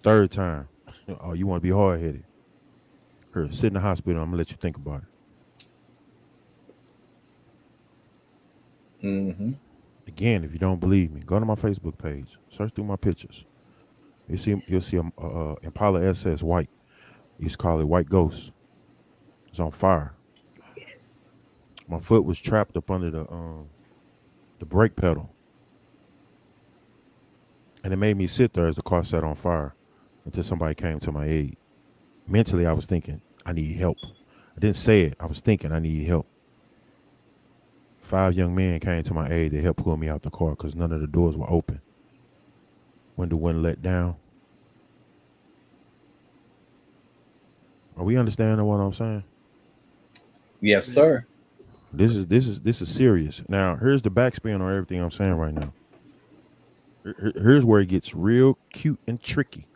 Third time, oh, you want to be hard headed. Here, sit in the hospital. I'm gonna let you think about it. Mm-hmm. Again, if you don't believe me, go to my Facebook page. Search through my pictures. You'll see a Impala SS white. You used to call it White Ghost. It's on fire. Yes. My foot was trapped up under the brake pedal, and it made me sit there as the car sat on fire until somebody came to my aid. Mentally, I was thinking, I need help. I didn't say it. I was thinking, I need help. 5 young men came to my aid. They helped pull me out the car because none of the doors were open. Window wasn't let down. Are we understanding what I'm saying? Yes, sir. This is serious. Now, here's the backspin on everything I'm saying right now. Here's where it gets real cute and tricky.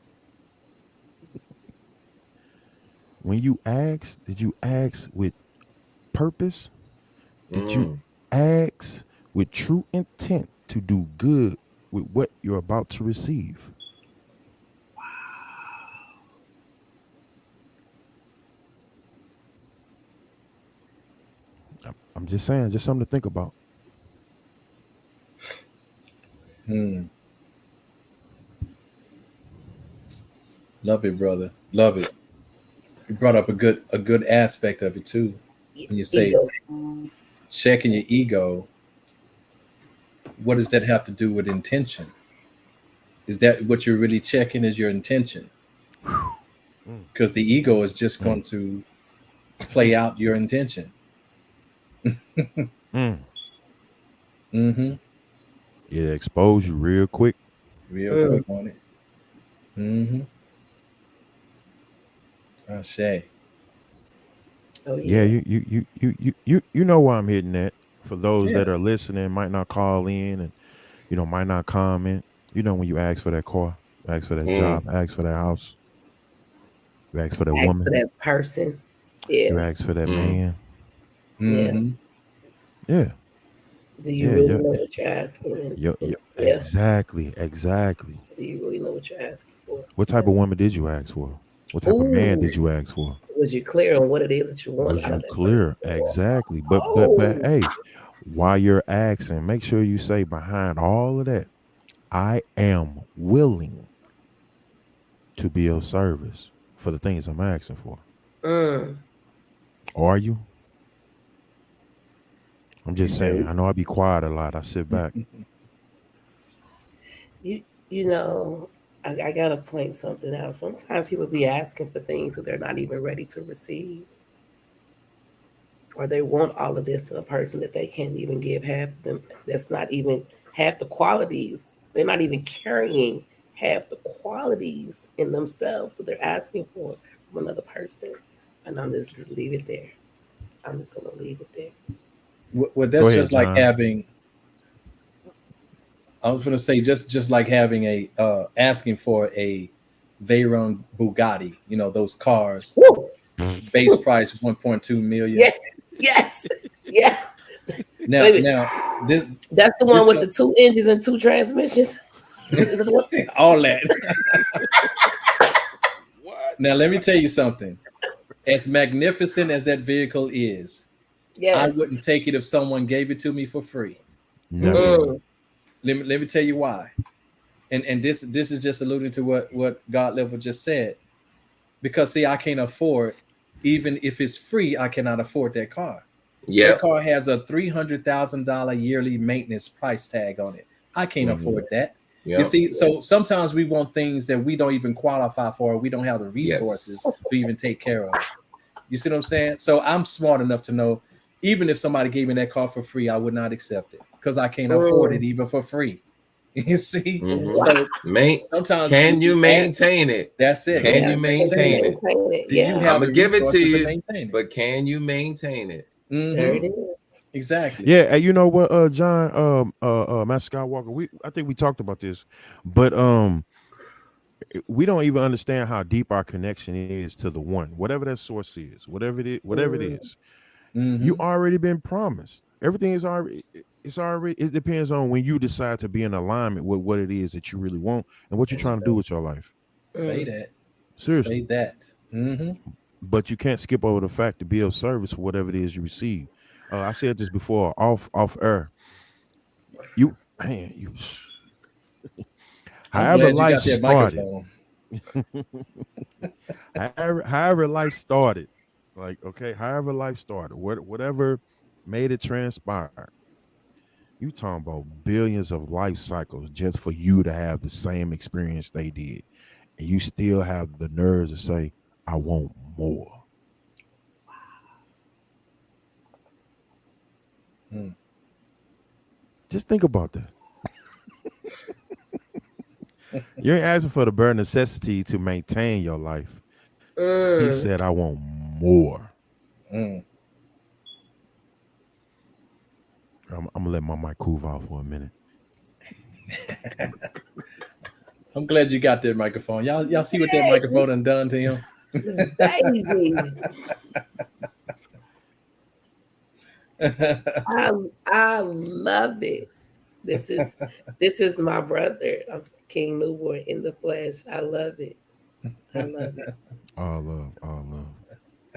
When you ask, did you ask with purpose? Did you ask with true intent to do good with what you're about to receive? I'm just saying, just something to think about. Love it, brother. Love it. You brought up a good aspect of it too. When you say checking your ego, what does that have to do with intention? Is that what you're really checking is your intention? Because the ego is just going to play out your intention. Mm-hmm. It expose you real quick. Real quick on it. Mm-hmm. Ashe. Oh, Yeah, you know where I'm hitting at. For those that are listening, might not call in and might not comment. When you ask for that car, ask for that job, ask for that house, you ask for that woman, for that person. Yeah. you ask for that man. Mm-hmm. Yeah. Do you really know what you're asking? Exactly. Do you really know what you're asking for? What type of woman did you ask for? What type of man did you ask for? Was you clear on what it is that you want? Was you clear? Exactly. But hey, while you're asking, make sure you say behind all of that, I am willing to be of service for the things I'm asking for. Are you? I'm just saying. I know I be quiet a lot. I sit back. I gotta point something out. Sometimes people be asking for things that they're not even ready to receive, or they want all of this to a person that they can't even give half of them. That's not even half the qualities. They're not even carrying half the qualities in themselves, so they're asking for from another person. And I'm just leave it there. I'm just gonna leave it there. Well, that's just like having. I was going to say just like having a asking for a Veyron Bugatti. Those cars. Woo! Base price $1.2 million. Yeah. Yes. Yeah. Now, Wait a minute. now this That's the one this with the 2 engines and 2 transmissions. Is it the one? all that. What? Now, let me tell you something. As magnificent as that vehicle is, Yes. I wouldn't take it if someone gave it to me for free. Never. Mm. Let me tell you why. And this is just alluding to what God level just said. Because see, I can't afford, even if it's free, I cannot afford that car. Yeah. That car has a $300,000 yearly maintenance price tag on it. I can't Mhm. afford that. Yeah. You see, so sometimes we want things that we don't even qualify for. We don't have the Yes. resources to even take care of. You see what I'm saying? So I'm smart enough to know, even if somebody gave me that car for free, I would not accept it because I can't afford it even for free. You see? Mhm. So sometimes Can you ask- maintain it? That's it. Can you maintain it? Do you Yeah, have I'ma the give it to resources you, maintain it? but can you maintain it? Mhm. there it is. Exactly. Yeah, and you know what, John, Master Skywalker, I think we talked about this, but we don't even understand how deep our connection is to the one, whatever that source is, whatever it is. Mhm. You already been promised. Everything is already. It's already. It depends on when you decide to be in alignment with what it is that you really want and what you're trying to do with your life. Say that. Seriously. Say that. Mhm. But you can't skip over the fact to be of service for whatever it is you receive. I said this before, off air. You, man, you. I'm However glad you life got that started, microphone. however life started, like okay, however life started, whatever made it transpire. You talking about billions of life cycles just for you to have the same experience they did, and you still have the nerves to say, "I want more." Hmm. Just think about that. You ain't asking for the bare necessity to maintain your life. He said, "I want more." Mm. I'm gonna let my mic cool off for a minute. I'm glad you got that microphone. Y'all see what that microphone done to him? Baby. I love it. This is my brother. I'm King Newborn in the flesh. I love it. I love it. All love, all love.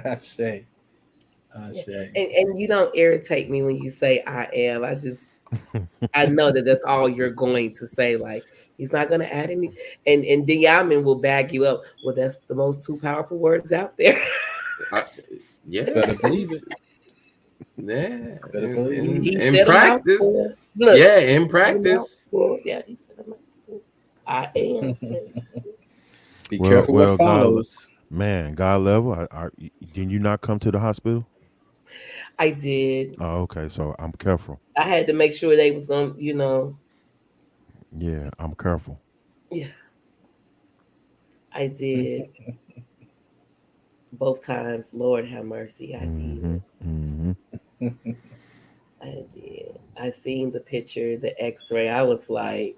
I say. And you don't irritate me when you say I am. I know that that's all you're going to say. Like he's not going to add any. And Diamond will bag you up. Well, that's the most 2 powerful words out there. Yeah. Better believe it. Yeah. Better believe He In said practice. Look, Yeah, in practice. Yeah, he said a mouthful. I am. Be careful what follows. God level. Did you not come to the hospital? I did. Oh, okay. So I'm careful. I had to make sure they was going to, Yeah, I'm careful. Yeah. I did. Both times. Lord have mercy. I did. Mm-hmm. I did. I seen the picture, the x-ray. I was like,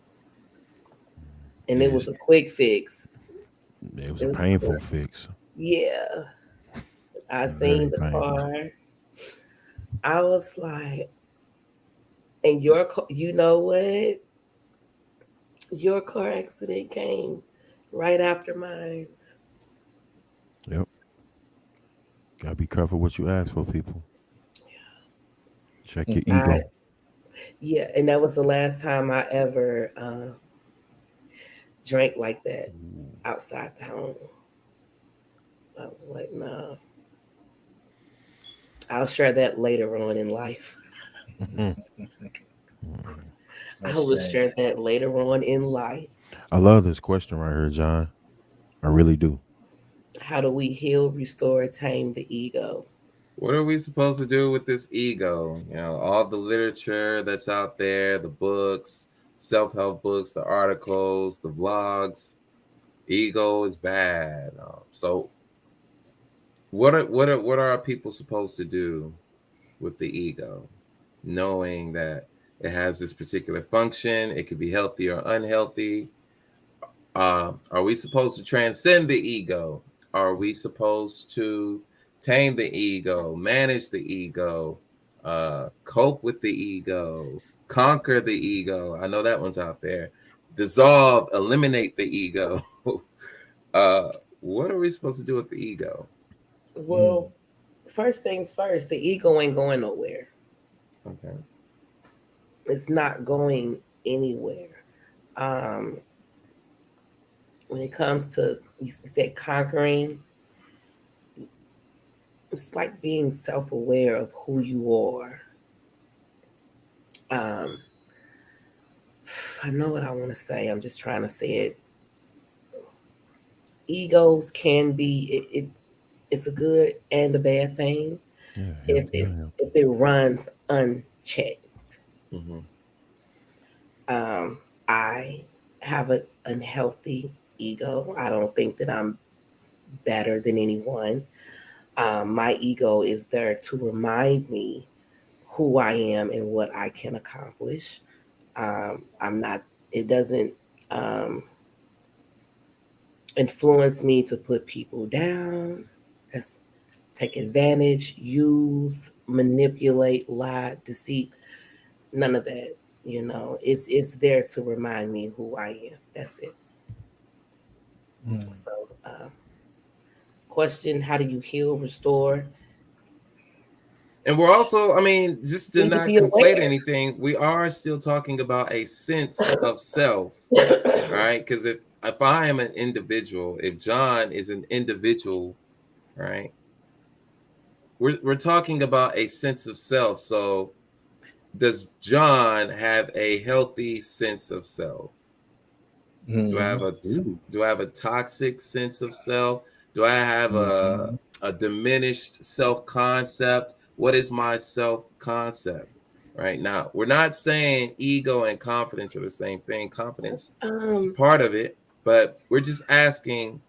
and it was a quick fix. It was a painful fix. Yeah. I Very seen the painful. car. I was like, and you know what? Your car accident came right after mine. Yep. Gotta be careful what you ask for, people. Check your ego. Yeah, and that was the last time I ever drank like that outside the home. I was like, no. I'll share that later on in life. I will share that later on in life. I love this question right here, John. I really do. How do we heal, restore, tame the ego? What are we supposed to do with this ego? You know, all the literature that's out there, the books, self-help books, the articles, the vlogs. Ego is bad. So, what are our people supposed to do with the ego, knowing that it has this particular function? It could be healthy or unhealthy. Are we supposed to transcend the ego? Are we supposed to tame the ego, manage the ego? Cope with the ego, conquer the ego. I know that one's out there. Dissolve, eliminate the ego. What are we supposed to do with the ego? Well, first things first, the ego ain't going nowhere. Okay. It's not going anywhere. When it comes to, you said conquering, it's like being self-aware of who you are. I know what I want to say. I'm just trying to say it. Egos can be it's a good and a bad thing if it runs unchecked. Mhm. I have an unhealthy ego. I don't think that I'm better than anyone. My ego is there to remind me who I am and what I can accomplish. I'm not, it doesn't influence me to put people down. That's take advantage, use, manipulate, lie, deceit, none of that. You know, it's there to remind me who I am. That's it. So, question: how do you heal, restore? And we're also, I mean, just to Need to not be conflate aware. anything, we are still talking about a sense of self, all right? Because if I am an individual, if John is an individual, right? We're talking about a sense of self. So, does John have a healthy sense of self? Do I have a toxic sense of self? Do I have a diminished self-concept? What is my self-concept? Right now, we're not saying ego and confidence are the same thing. Confidence is part of it, but we're just asking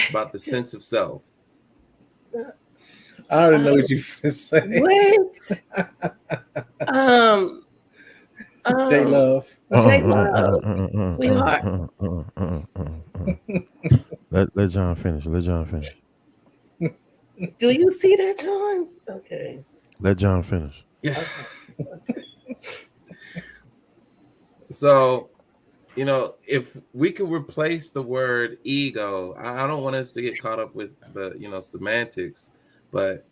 about the sense of self. I already know what you're saying. What? J Love. J Love, sweetheart. Let John finish. Let John finish. Do you see that, John? Okay. Let John finish. Yeah. So, you know, if we could replace the word ego, I don't want us to get caught up with the, you know, semantics, but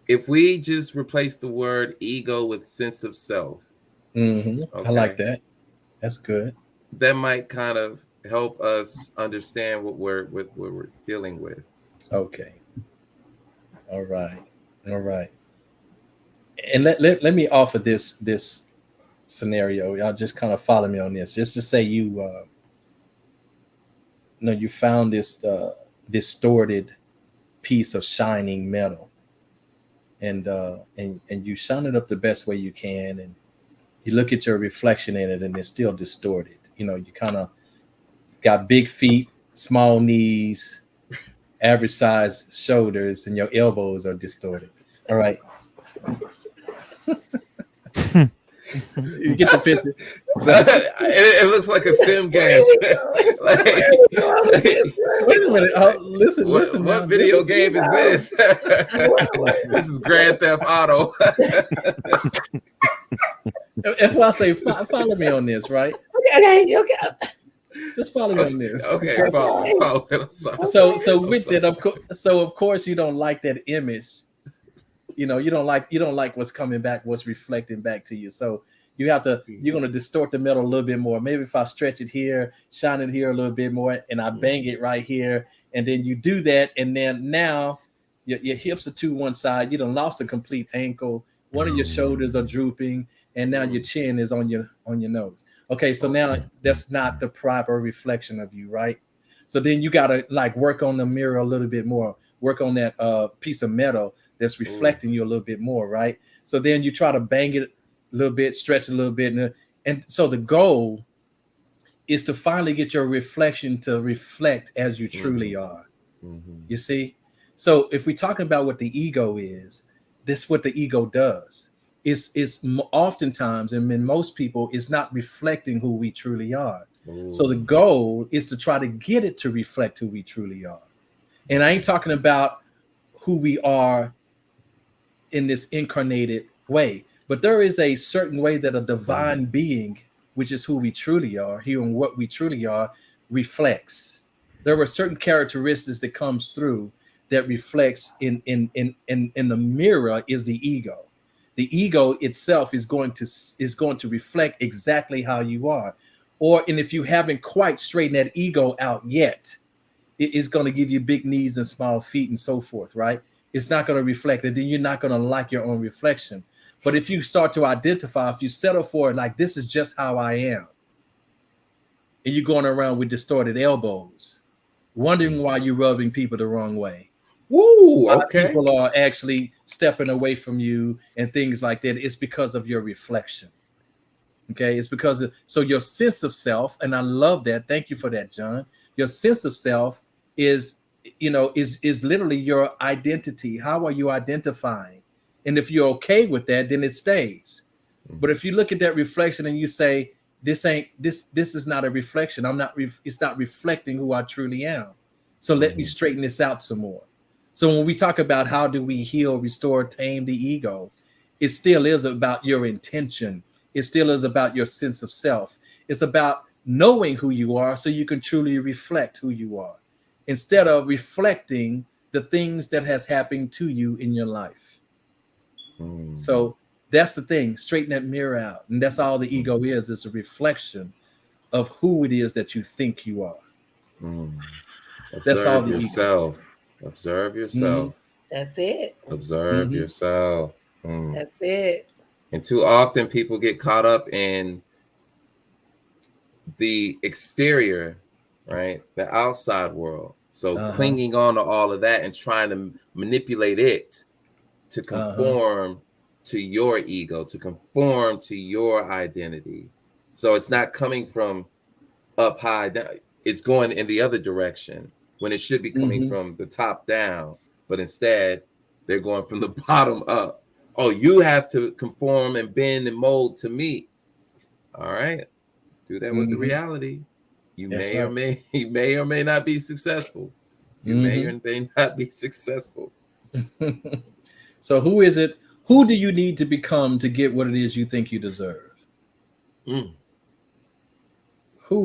if we just replace the word ego with sense of self, I like that. That's good. That might kind of help us understand what we're dealing with. Okay. All right. And let me offer this scenario. Y'all just kind of follow me on this. Just to say you found this distorted piece of shining metal, and you shine it up the best way you can, and you look at your reflection in it, and it's still distorted. You know, you kind of got big feet, small knees, average size shoulders, and your elbows are distorted. All right. You get the picture. So, it looks like a sim game. Wait a minute. Listen. What video game is this? This is Grand Theft Auto. If I say follow me on this, right? Okay. Just follow me on this. Okay, follow. So with it, of course, you don't like that image. You know, you don't like what's coming back, what's reflecting back to you. So you're going to distort the metal a little bit more. Maybe if I stretch it here, shine it here a little bit more, and I bang it right here, and then you do that, and then now your hips are to one side. You done lost a complete ankle. One of your shoulders are drooping, and now your chin is on your nose. Okay, so now that's not the proper reflection of you, right? So then you got to like work on the mirror a little bit more. Work on that piece of metal that's reflecting you a little bit more, right? So then you try to bang it a little bit, stretch it a little bit. And so the goal is to finally get your reflection to reflect as you truly are. You see? So if we're talking about what the ego is, this is what the ego does. It's oftentimes, and in most people, it's not reflecting who we truly are. So the goal is to try to get it to reflect who we truly are. And I ain't talking about who we are in this incarnated way. But there is a certain way that a divine being, which is who we truly are, here and what we truly are, reflects. There are certain characteristics that comes through that reflects in the mirror is the ego. The ego itself is going to reflect exactly how you are. And if you haven't quite straightened that ego out yet, it is going to give you big knees and small feet and so forth, right? It's not going to reflect, and then you're not going to like your own reflection. But if you start to identify, if you settle for it, like this is just how I am, and you're going around with distorted elbows, wondering why you're rubbing people the wrong way. Woo, okay. People are actually stepping away from you and things like that. It's because of your reflection. Okay, it's because so your sense of self, and I love that. Thank you for that, John. Your sense of self is literally your identity. How are you identifying? And if you're okay with that, then it stays. But if you look at that reflection and you say, this is not a reflection. It's not reflecting who I truly am. So let me straighten this out some more. So when we talk about how do we heal, restore, tame the ego, it still is about your intention. It still is about your sense of self. It's about knowing who you are so you can truly reflect who you are, instead of reflecting the things that has happened to you in your life. So that's the thing. Straighten that mirror out. And that's all the ego is. It's a reflection of who it is that you think you are. That's all the yourself. Ego. Observe yourself. That's it. Observe yourself. That's it. And too often people get caught up in the exterior, right? The outside world. So clinging on to all of that and trying to manipulate it to conform to your ego, to conform to your identity. So it's not coming from up high down. It's going in the other direction when it should be coming from the top down. But instead, they're going from the bottom up. Oh, you have to conform and bend and mold to me. All right. Do that with the reality. You may or may not be successful. You may or may not be successful. So who is it? Who do you need to become to get what it is you think you deserve? Who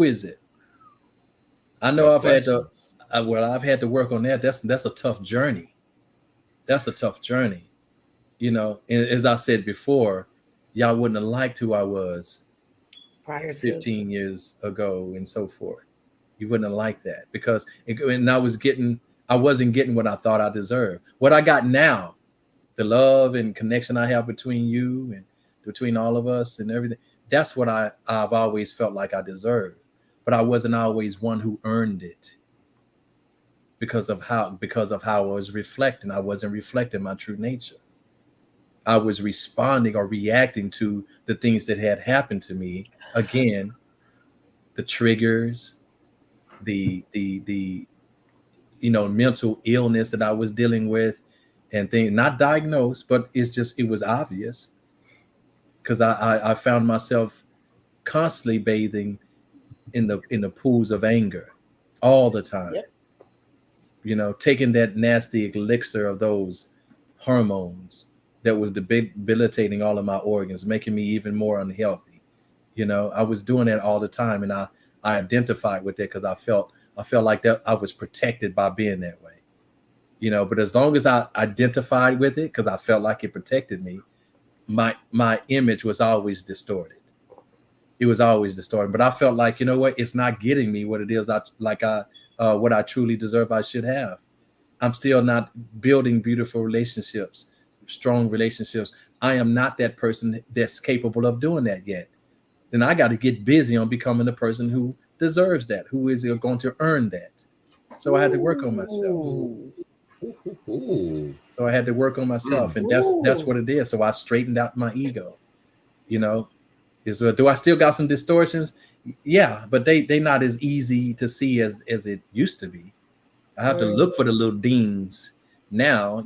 is it? I know I've had to work on that. That's a tough journey. That's a tough journey. And as I said before, y'all wouldn't have liked who I was prior to 15 years ago and so forth. You wouldn't have liked that because I wasn't getting what I thought I deserved. What I got now, the love and connection I have between you and between all of us and everything, that's what I've always felt like I deserved. But I wasn't always one who earned it because of how I was reflecting. I wasn't reflecting my true nature. I was responding or reacting to the things that had happened to me. Again, the triggers, the mental illness that I was dealing with, and things not diagnosed, but it was obvious because I found myself constantly bathing in the pools of anger all the time. Yep. Taking that nasty elixir of those hormones that was debilitating all of my organs, making me even more unhealthy. I was doing that all the time, and I identified with it because I felt like that I was protected by being that way. But as long as I identified with it, because I felt like it protected me, my image was always distorted. It was always distorted. But I felt like, it's not getting me what it is what I truly deserve I should have. I'm still not building beautiful relationships, strong relationships. I am not that person that's capable of doing that yet. Then I got to get busy on becoming the person who deserves that, who is going to earn that. So I had to work on myself. So I had to work on myself, and that's what it is. So I straightened out my ego. Do I still got some distortions? Yeah, but they not as easy to see as it used to be. I have to look for the little dings now.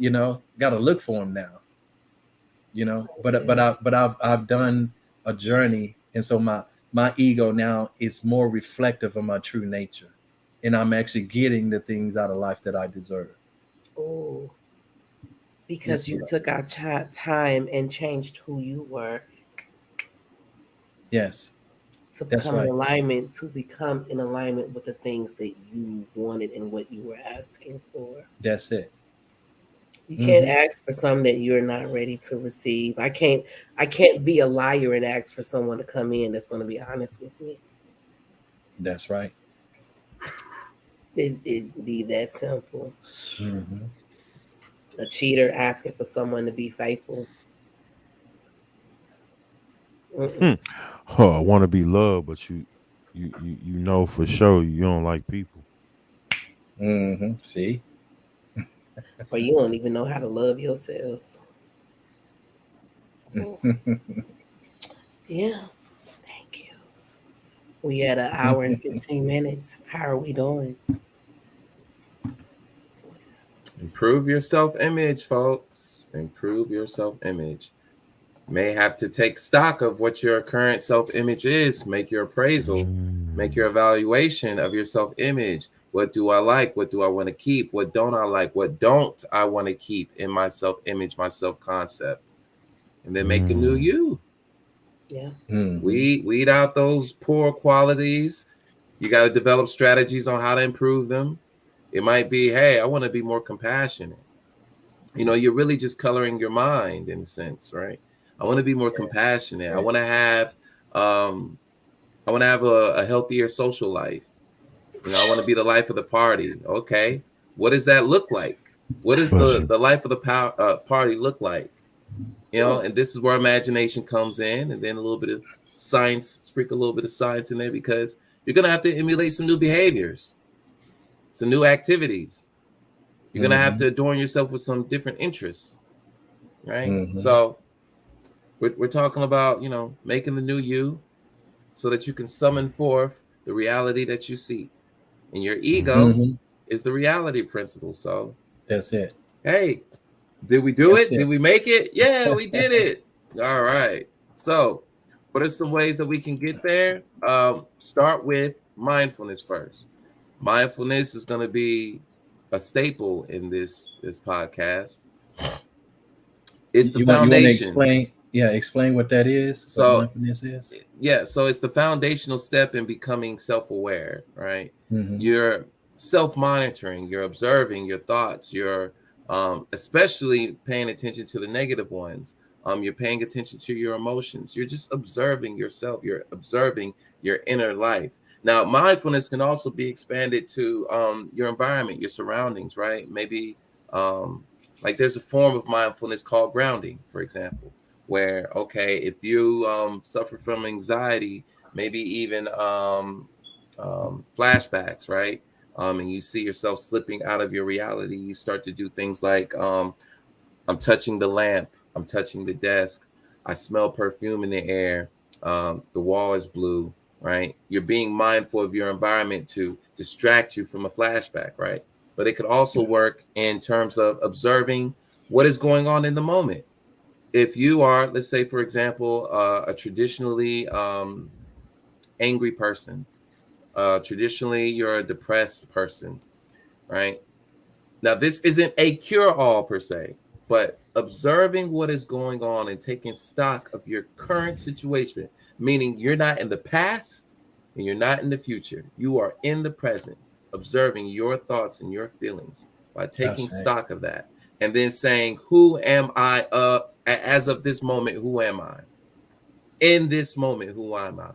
Got to look for them now. But I've done a journey, and so my ego now is more reflective of my true nature, and I'm actually getting the things out of life that I deserve. Oh, because you took our time and changed who you were Yes, to that's become in right. alignment, with the things that you wanted and what you were asking for. That's it. You can't Hmm. ask for something that you're not ready to receive. I can't be a liar and ask for someone to come in that's going to be honest with me. That's right. It'd be that simple. Hmm. A cheater asking for someone to be faithful. Hmm. Mm-mm. Oh, I want to be loved, but you know for sure you don't like people. Hmm. See? Or you don't even know how to love yourself. Mm. Yeah, thank you. We at an hour and 15 minutes. How are we doing? Improve your self-image, folks. Improve your self-image. May have to take stock of what your current self-image is. Make your appraisal. Make your evaluation of your self-image. What do I like? What do I want to keep? What don't I like? What don't I want to keep in my self-image, my self-concept? And then make a new you. Yeah. Weed out those poor qualities. You got to develop strategies on how to improve them. It might be, hey, I want to be more compassionate. You're really just coloring your mind in a sense, right? I want to be more compassionate. I Yes. want to have a healthier social life. I want to be the life of the party. Okay. What does that look like? What does But the life of the party look like? And this is where imagination comes in, and then a little bit of science, sprinkle a little bit of science in there, because you're going to have to emulate some new behaviors, some new activities. You're going to have to adorn yourself with some different interests, right? So we're talking about, making the new you so that you can summon forth the reality that you seek. And your ego is the reality principle. So, That's it. hey, did we do That's it? it. Did we make it? Yeah, we did it. All right. So, what are some ways that we can get there? Start with mindfulness first. Mindfulness is going to be a staple in this podcast. It's the You want to foundation. explain? Yeah, explain what that is. What So, mindfulness is. yeah, so it's the foundational step in becoming self-aware, right? Hmm. You're self-monitoring, you're observing your thoughts, you're especially paying attention to the negative ones. You're paying attention to your emotions. You're just observing yourself. You're observing your inner life. Now, mindfulness can also be expanded to your environment, your surroundings, right? Maybe like there's a form of mindfulness called grounding, for example, where, okay, if you suffer from anxiety, maybe even flashbacks, right? And you see yourself slipping out of your reality, you start to do things like I'm touching the lamp, I'm touching the desk, I smell perfume in the air, the wall is blue, right? You're being mindful of your environment to distract you from a flashback, right? But it could also work in terms of observing what is going on in the moment. If you are, let's say, for example, a traditionally angry person, traditionally you're a depressed person, right? Now, this isn't a cure-all per se, but observing what is going on and taking stock of your current situation, meaning you're not in the past and you're not in the future. You are in the present, observing your thoughts and your feelings by taking That's right. stock of that. And then saying, who am I? As of this moment, who am I? In this moment, who am I?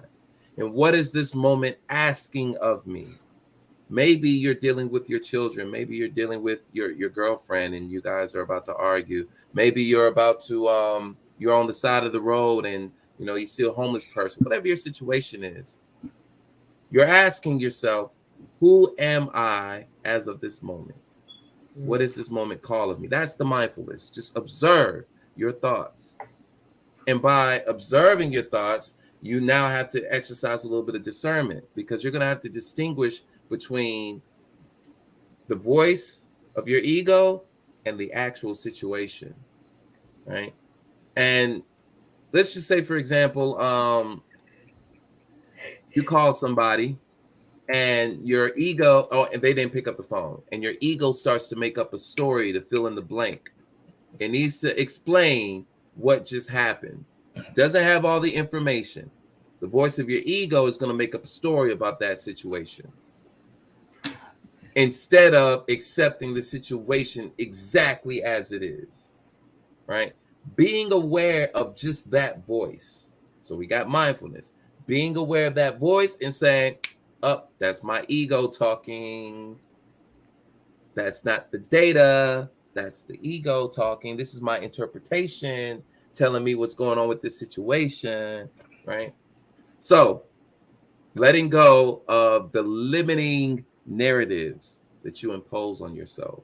And what is this moment asking of me? Maybe you're dealing with your children. Maybe you're dealing with your girlfriend and you guys are about to argue. Maybe you're about to you're on the side of the road and you see a homeless person. Whatever your situation is, you're asking yourself, who am I as of this moment? What is this moment call of me? That's the mindfulness. Just observe your thoughts. And by observing your thoughts, you now have to exercise a little bit of discernment, because you're going to have to distinguish between the voice of your ego and the actual situation, right? And let's just say, for example, you call somebody and your ego, and they didn't pick up the phone, and your ego starts to make up a story to fill in the blank. It needs to explain what just happened. Doesn't have all the information. The voice of your ego is going to make up a story about that situation instead of accepting the situation exactly as it is, right? Being aware of just that voice. So we got mindfulness. Being aware of that voice and saying, oh, that's my ego talking. That's not the data. That's the ego talking. This is my interpretation telling me what's going on with this situation, right? So letting go of the limiting narratives that you impose on yourself.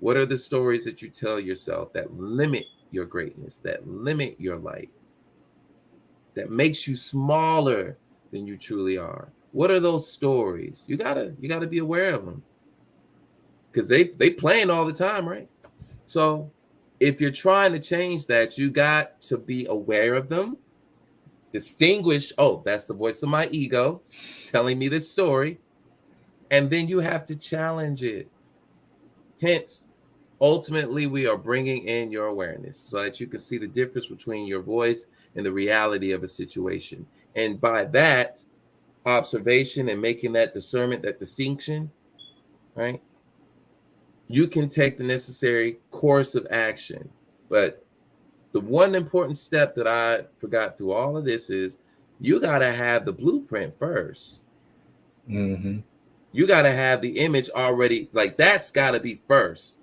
What are the stories that you tell yourself that limit your greatness, that limit your light, that makes you smaller than you truly are? What are those stories? You gotta be aware of them, because they playing all the time, right? So if you're trying to change that, you got to be aware of them, distinguish, oh, that's the voice of my ego telling me this story, and then you have to challenge it. Hence, ultimately, we are bringing in your awareness so that you can see the difference between your voice and the reality of a situation. And by that observation and making that discernment, that distinction, right, you can take the necessary course of action. But the one important step that I forgot through all of this is you got to have the blueprint first. Mm-hmm. You got to have the image already. Like, that's got to be first.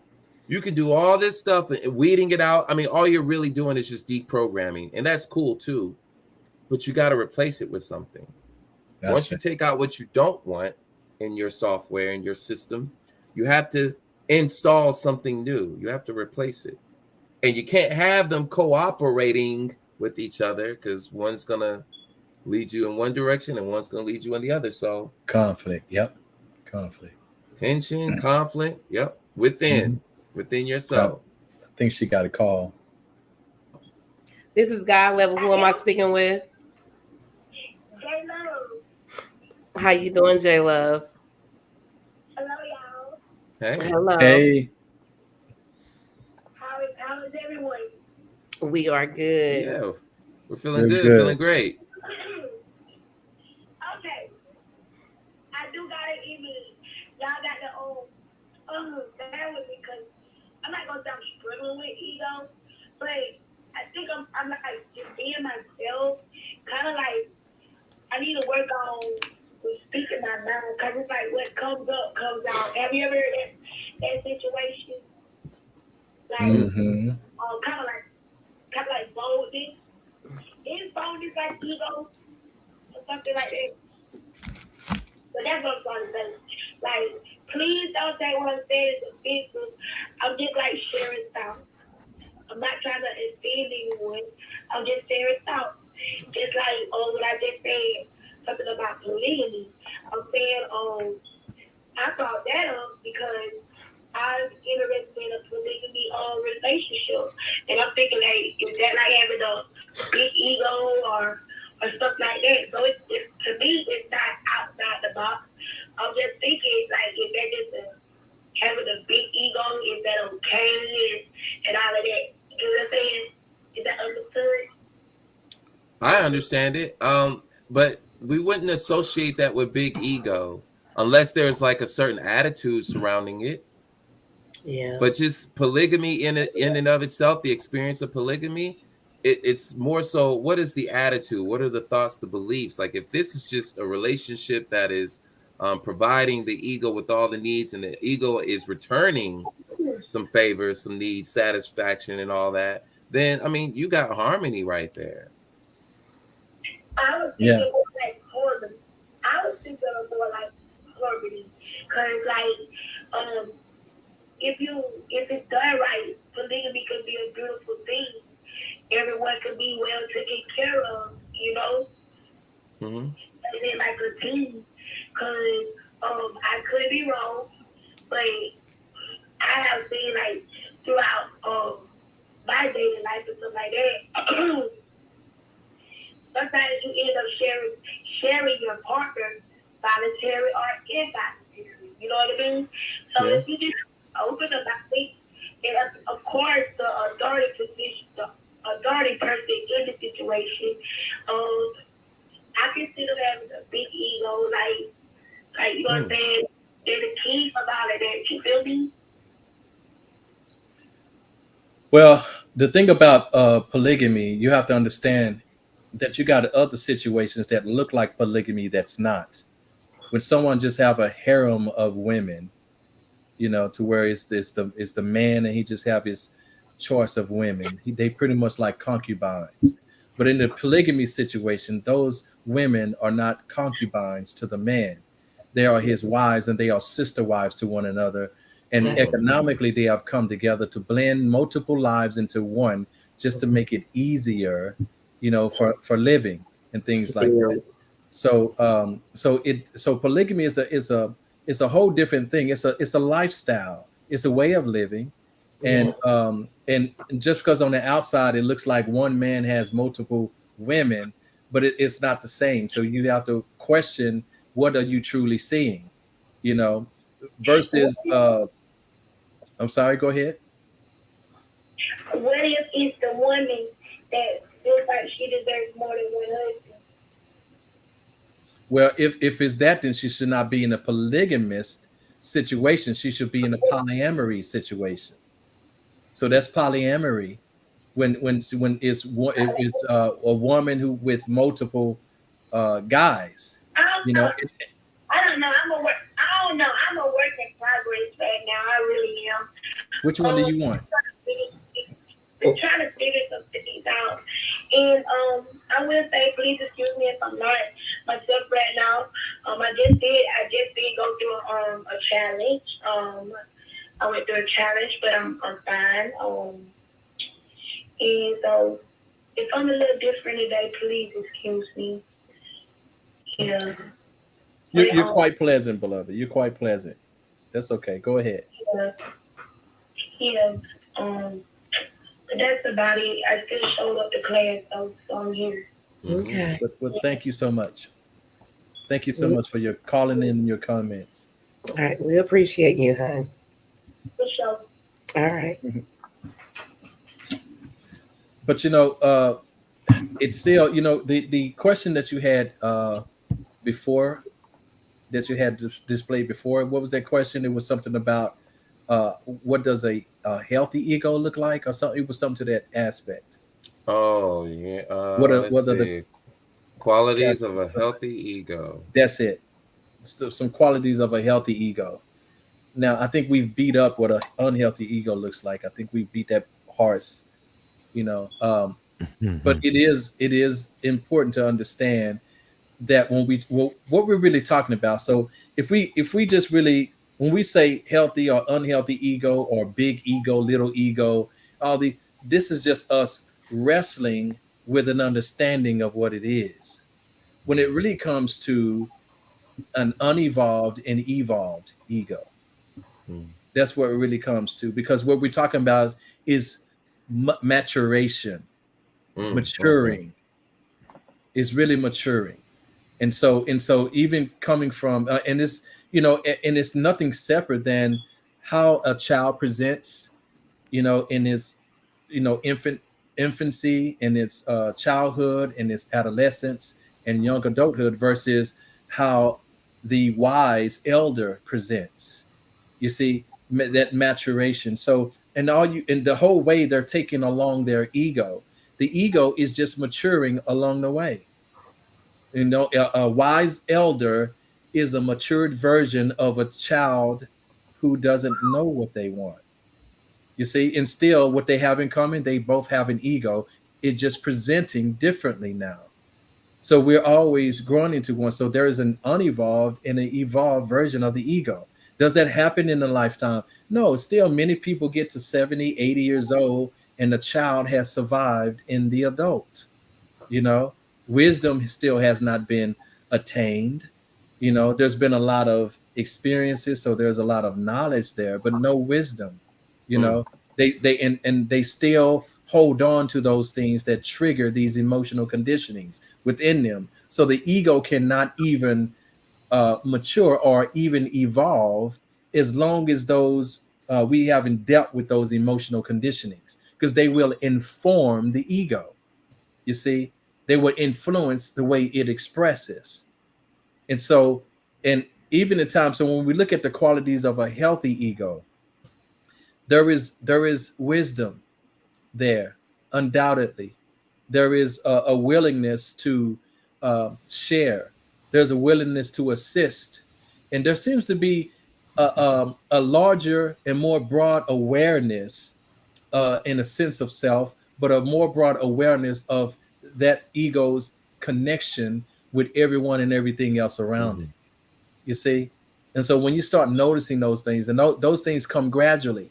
You can do all this stuff and weeding it out. I mean, all you're really doing is just deprogramming, and that's cool too. But you got to replace it with something. Gotcha. Once you take out what you don't want in your software, in your system, you have to install something new. You have to replace it. And you can't have them cooperating with each other, because one's going to lead you in one direction and one's going to lead you in the other. So conflict. Yep. Conflict. Tension, conflict. Yep. Within yourself. I think she got a call. This is God Level. Who am I speaking with? J Love. How you doing, J Love? Hello, y'all. Hey. Hello. Hey. How is everyone? We are good. Yeah. We're feeling Good, good, feeling great. Okay. I do got an image. Y'all got the bear with me, because I'm not gonna say I'm struggling with ego, but I think I'm like just being myself. Kind of like I need to work on speaking my mouth, because it's like what comes up comes out. Have you ever heard that situation? Like Mm-hmm. kind of like boldness. Is boldness like ego or something like that? But that's what I'm trying to say. Like, please don't say what I'm saying is offensive. I'm just like sharing thoughts. I'm not trying to offend anyone. I'm just sharing thoughts. Just like what I just said, something about polygamy. I'm saying I brought that up because I'm interested in a polygamy relationship. And I'm thinking, hey, is that like having a big ego or stuff like that? So it's to me, it's not outside the box. I'm just thinking, like, is that just having a big ego? Is that okay? And all of that. You know what I'm saying? Is that understood? I understand it. But we wouldn't associate that with big ego unless there's like a certain attitude surrounding it. Yeah. But just polygamy in and of itself, the experience of polygamy, it's more so, what is the attitude? What are the thoughts, the beliefs? Like, if this is just a relationship that is providing the ego with all the needs, and the ego is returning some favors, some needs, satisfaction, and all that, then, I mean, you got harmony right there. I was thinking more like harmony. I was thinking of more like harmony. Because, like, if it's done right, polygamy could be a beautiful thing. Everyone could be well taken care of, you know? Mm-hmm. And then like a team. Because I could be wrong, but I have seen, like, throughout my dating life and stuff like that, sometimes you end up sharing your partner voluntary or involuntary. You know what I mean? So if you just open about it And of course, the authority position, the authority person in the situation, I consider having a big ego, like you know what I'm saying? They're the key of all of that. You feel me? Well, the thing about polygamy, you have to understand that you got other situations that look like polygamy that's not. When someone just have a harem of women, you know, to where it's the man and he just have his choice of women. They pretty much like concubines. But in the polygamy situation, those women are not concubines to the man. They are his wives and they are sister wives to one another. And economically, they have come together to blend multiple lives into one just to make it easier, you know, for living and things like that. So polygamy is a whole different thing. It's a lifestyle. It's a way of living. And just because on the outside it looks like one man has multiple women, but it's not the same. So you have to question, what are you truly seeing, you know, versus I'm sorry, go ahead. What if it's the woman that feels like she deserves more than one husband? Well, if it's that, then she should not be in a polygamist situation. She should be in a polyamory situation. So that's polyamory. When it's a woman who with multiple guys. You know. I don't know. I don't know. I'm a work in progress right now. I really am. Which one do you want? I'm trying to figure some things out. And I will say, please excuse me if I'm not myself right now. I just did go through a challenge. I went through a challenge, but I'm fine. And so if I'm a little different today, please excuse me. Yeah. You're quite pleasant, beloved. You're quite pleasant. That's okay. Go ahead. Yeah. But that's about it. I still showed up to class, so I'm here. Okay. But thank you so much. Thank you so much for your calling in and your comments. All right. We appreciate you, hon. For sure. All right. But you know, it's still, you know, the question that you had before, that you had displayed before, what was that question? It was something about what does a healthy ego look like, or something. It was something to that aspect. Oh yeah. What are the qualities of a healthy ego? That's it. Some qualities of a healthy ego. Now, I think we've beat up what an unhealthy ego looks like. I think we beat that horse, you know. But it is important to understand that what we're really talking about. So if we just really, when we say healthy or unhealthy ego or big ego, little ego, this is just us wrestling with an understanding of what it is. When it really comes to an unevolved and evolved ego, that's what it really comes to, because what we're talking about is maturation, maturing. Is really maturing. And so even coming from and it's, you know, and it's nothing separate than how a child presents, you know, in his, you know, infancy, in its childhood, in its adolescence and young adulthood, versus how the wise elder presents. You see that maturation. So and the whole way they're taking along their ego. The ego is just maturing along the way. You know, a wise elder is a matured version of a child who doesn't know what they want. You see, and still what they have in common, they both have an ego. It's just presenting differently now. So we're always growing into one. So there is an unevolved and an evolved version of the ego. Does that happen in a lifetime? No, still many people get to 70, 80 years old and the child has survived in the adult. You know, wisdom still has not been attained. You know, there's been a lot of experiences, so there's a lot of knowledge there, but no wisdom. You know, they still hold on to those things that trigger these emotional conditionings within them. So the ego cannot even mature or even evolve as long as those we haven't dealt with those emotional conditionings, because they will inform the ego. You see, they will influence the way it expresses. And so, and even in times, so when we look at the qualities of a healthy ego, there is wisdom there, undoubtedly. There is a willingness to share. There's a willingness to assist, and there seems to be a larger and more broad awareness in a sense of self, but a more broad awareness of that ego's connection with everyone and everything else around it. You see? And so when you start noticing those things, and those things come gradually,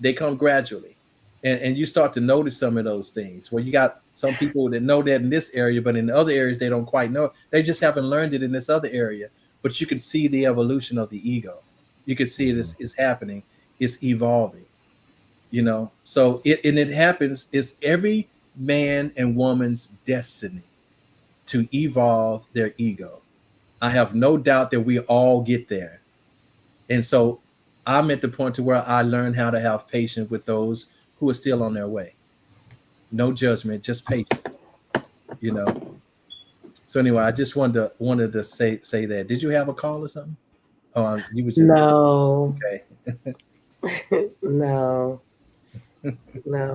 they come gradually. And you start to notice some of those things where you got some people that know that in this area, but in other areas, they don't quite know. They just haven't learned it in this other area. But you can see the evolution of the ego. You can see it is happening. It's evolving, you know? So it happens. It's every man and woman's destiny to evolve their ego. I have no doubt that we all get there. And so I'm at the point to where I learn how to have patience with those who are still on their way. No judgment, just patience, you know? So anyway, I just wanted to say that. Did you have a call or something? Oh, you were just No, okay. no,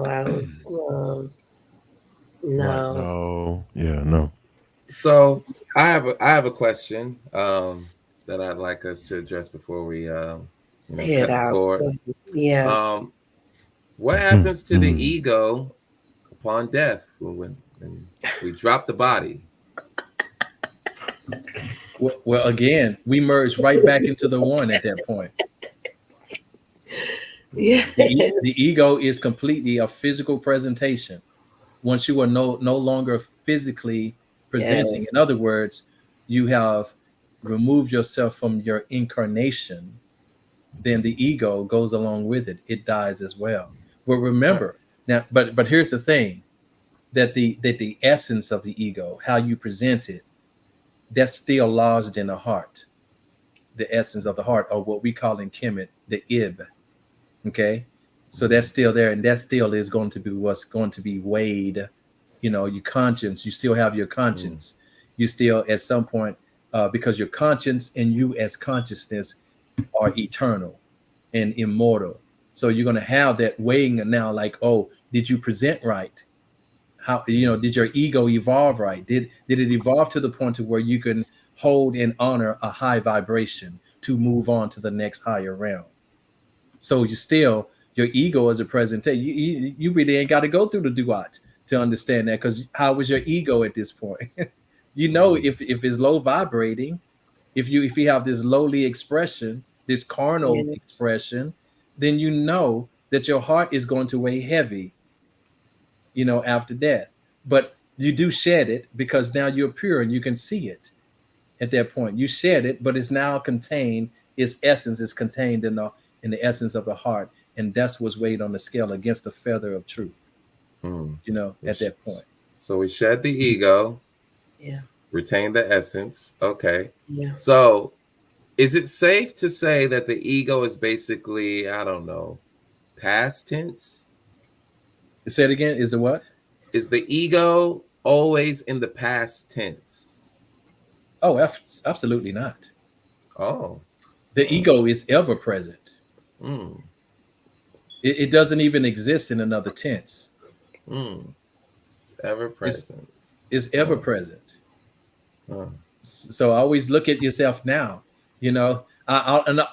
I was Right. no. No. Yeah. No. So I have a question that I'd like us to address before we cut Head the out. cord. Yeah. What happens to the ego upon death when we drop the body? Well, again, we merge right back into the one at that point. Yeah. The ego is completely a physical presentation. Once you are no longer physically presenting, in other words, you have removed yourself from your incarnation, then the ego goes along with it. It dies as well. Well, remember now, but here's the thing, that the essence of the ego, how you present it, that's still lodged in the heart. The essence of the heart, or what we call in Kemet, the ib. Okay. So that's still there, and that still is going to be what's going to be weighed. You know, your conscience, you still have your conscience. You still at some point, because your conscience and you as consciousness are eternal and immortal. So you're going to have that weighing now, like, oh, did you present right? How, you know, did your ego evolve right? Did it evolve to the point to where you can hold and honor a high vibration to move on to the next higher realm? So you still, your ego is a presentation. You really ain't got to go through the duat to understand that, because how was your ego at this point? You know, if it's low vibrating, if you have this lowly expression, this carnal expression, then you know that your heart is going to weigh heavy, you know, after death. But you do shed it, because now you're pure and you can see it at that point. You shed it, but it's now contained, its essence is contained in the essence of the heart. And that's what's weighed on the scale against the feather of truth, you know, at that point. So we shed the ego, retain the essence. Okay. Yeah. So is it safe to say that the ego is basically, I don't know, past tense? Say it again. Is the what? Is the ego always in the past tense? Oh, absolutely not. Oh. The ego is ever present. Mm. It doesn't even exist in another tense. It's ever present. It's ever present. So always look at yourself now. You know,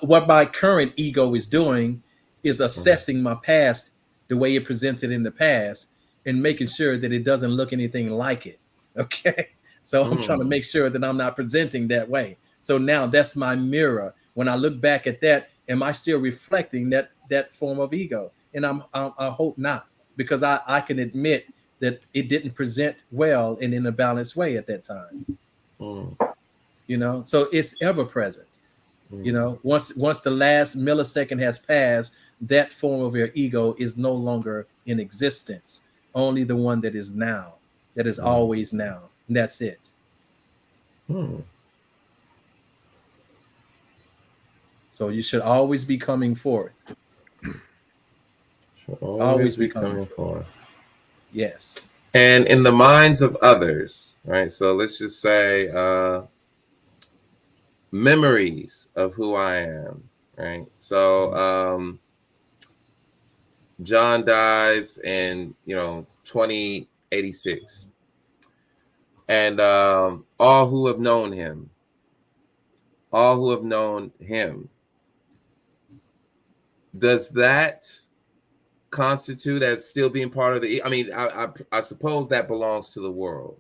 what my current ego is doing is assessing my past, the way it presented in the past, and making sure that it doesn't look anything like it. Okay. So I'm trying to make sure that I'm not presenting that way. So now that's my mirror. When I look back at that, am I still reflecting that form of ego? And I hope not, because I can admit that it didn't present well and in a balanced way at that time. You know, so it's ever present. You know, once the last millisecond has passed, that form of your ego is no longer in existence. Only the one that is now, that is always now. And that's it. So you should always be coming forth Shall always be coming for. Yes. And in the minds of others, right? So let's just say memories of who I am, right? So John dies in 2086, and all who have known him, does that constitute as still being part of the? I mean, I suppose that belongs to the world,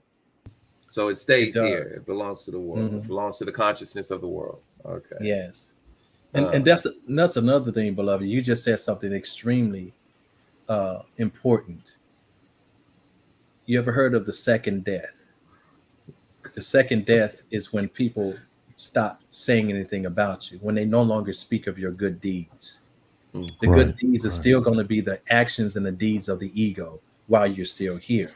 so it stays here. It belongs to the world. It belongs to the consciousness of the world. Okay. Yes. And that's another thing, beloved. You just said something extremely important. You ever heard of the second death? The second death is when people stop saying anything about you, when they no longer speak of your good deeds. The good deeds are still going to be the actions and the deeds of the ego while you're still here.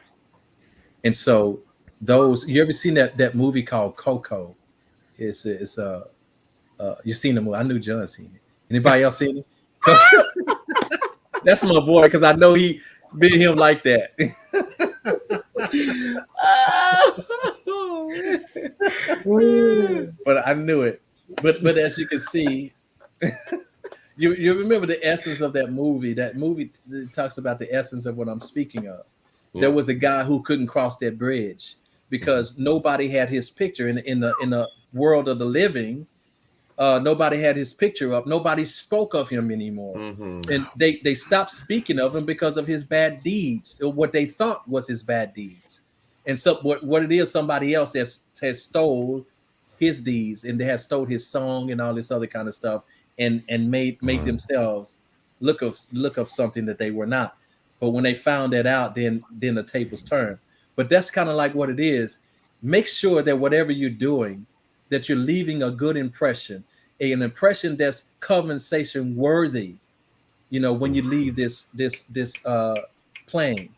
And so you ever seen that movie called Coco? You seen the movie? I knew John seen it. Anybody else seen it? That's my boy, because I know he me and him like that. But I knew it. But as you can see, you remember the essence of that movie. That movie talks about the essence of what I'm speaking of. There was a guy who couldn't cross that bridge because nobody had his picture in the world of the living. Nobody had his picture up. Nobody spoke of him anymore. And they stopped speaking of him because of his bad deeds, or what they thought was his bad deeds. And so what it is, somebody else has stole his deeds, and they have stole his song and all this other kind of stuff, and made themselves look of something that they were not. But when they found that out, then the tables turned. But that's kind of like what it is. Make sure that whatever you're doing, that you're leaving a good impression, an impression that's conversation worthy. When you leave this plane,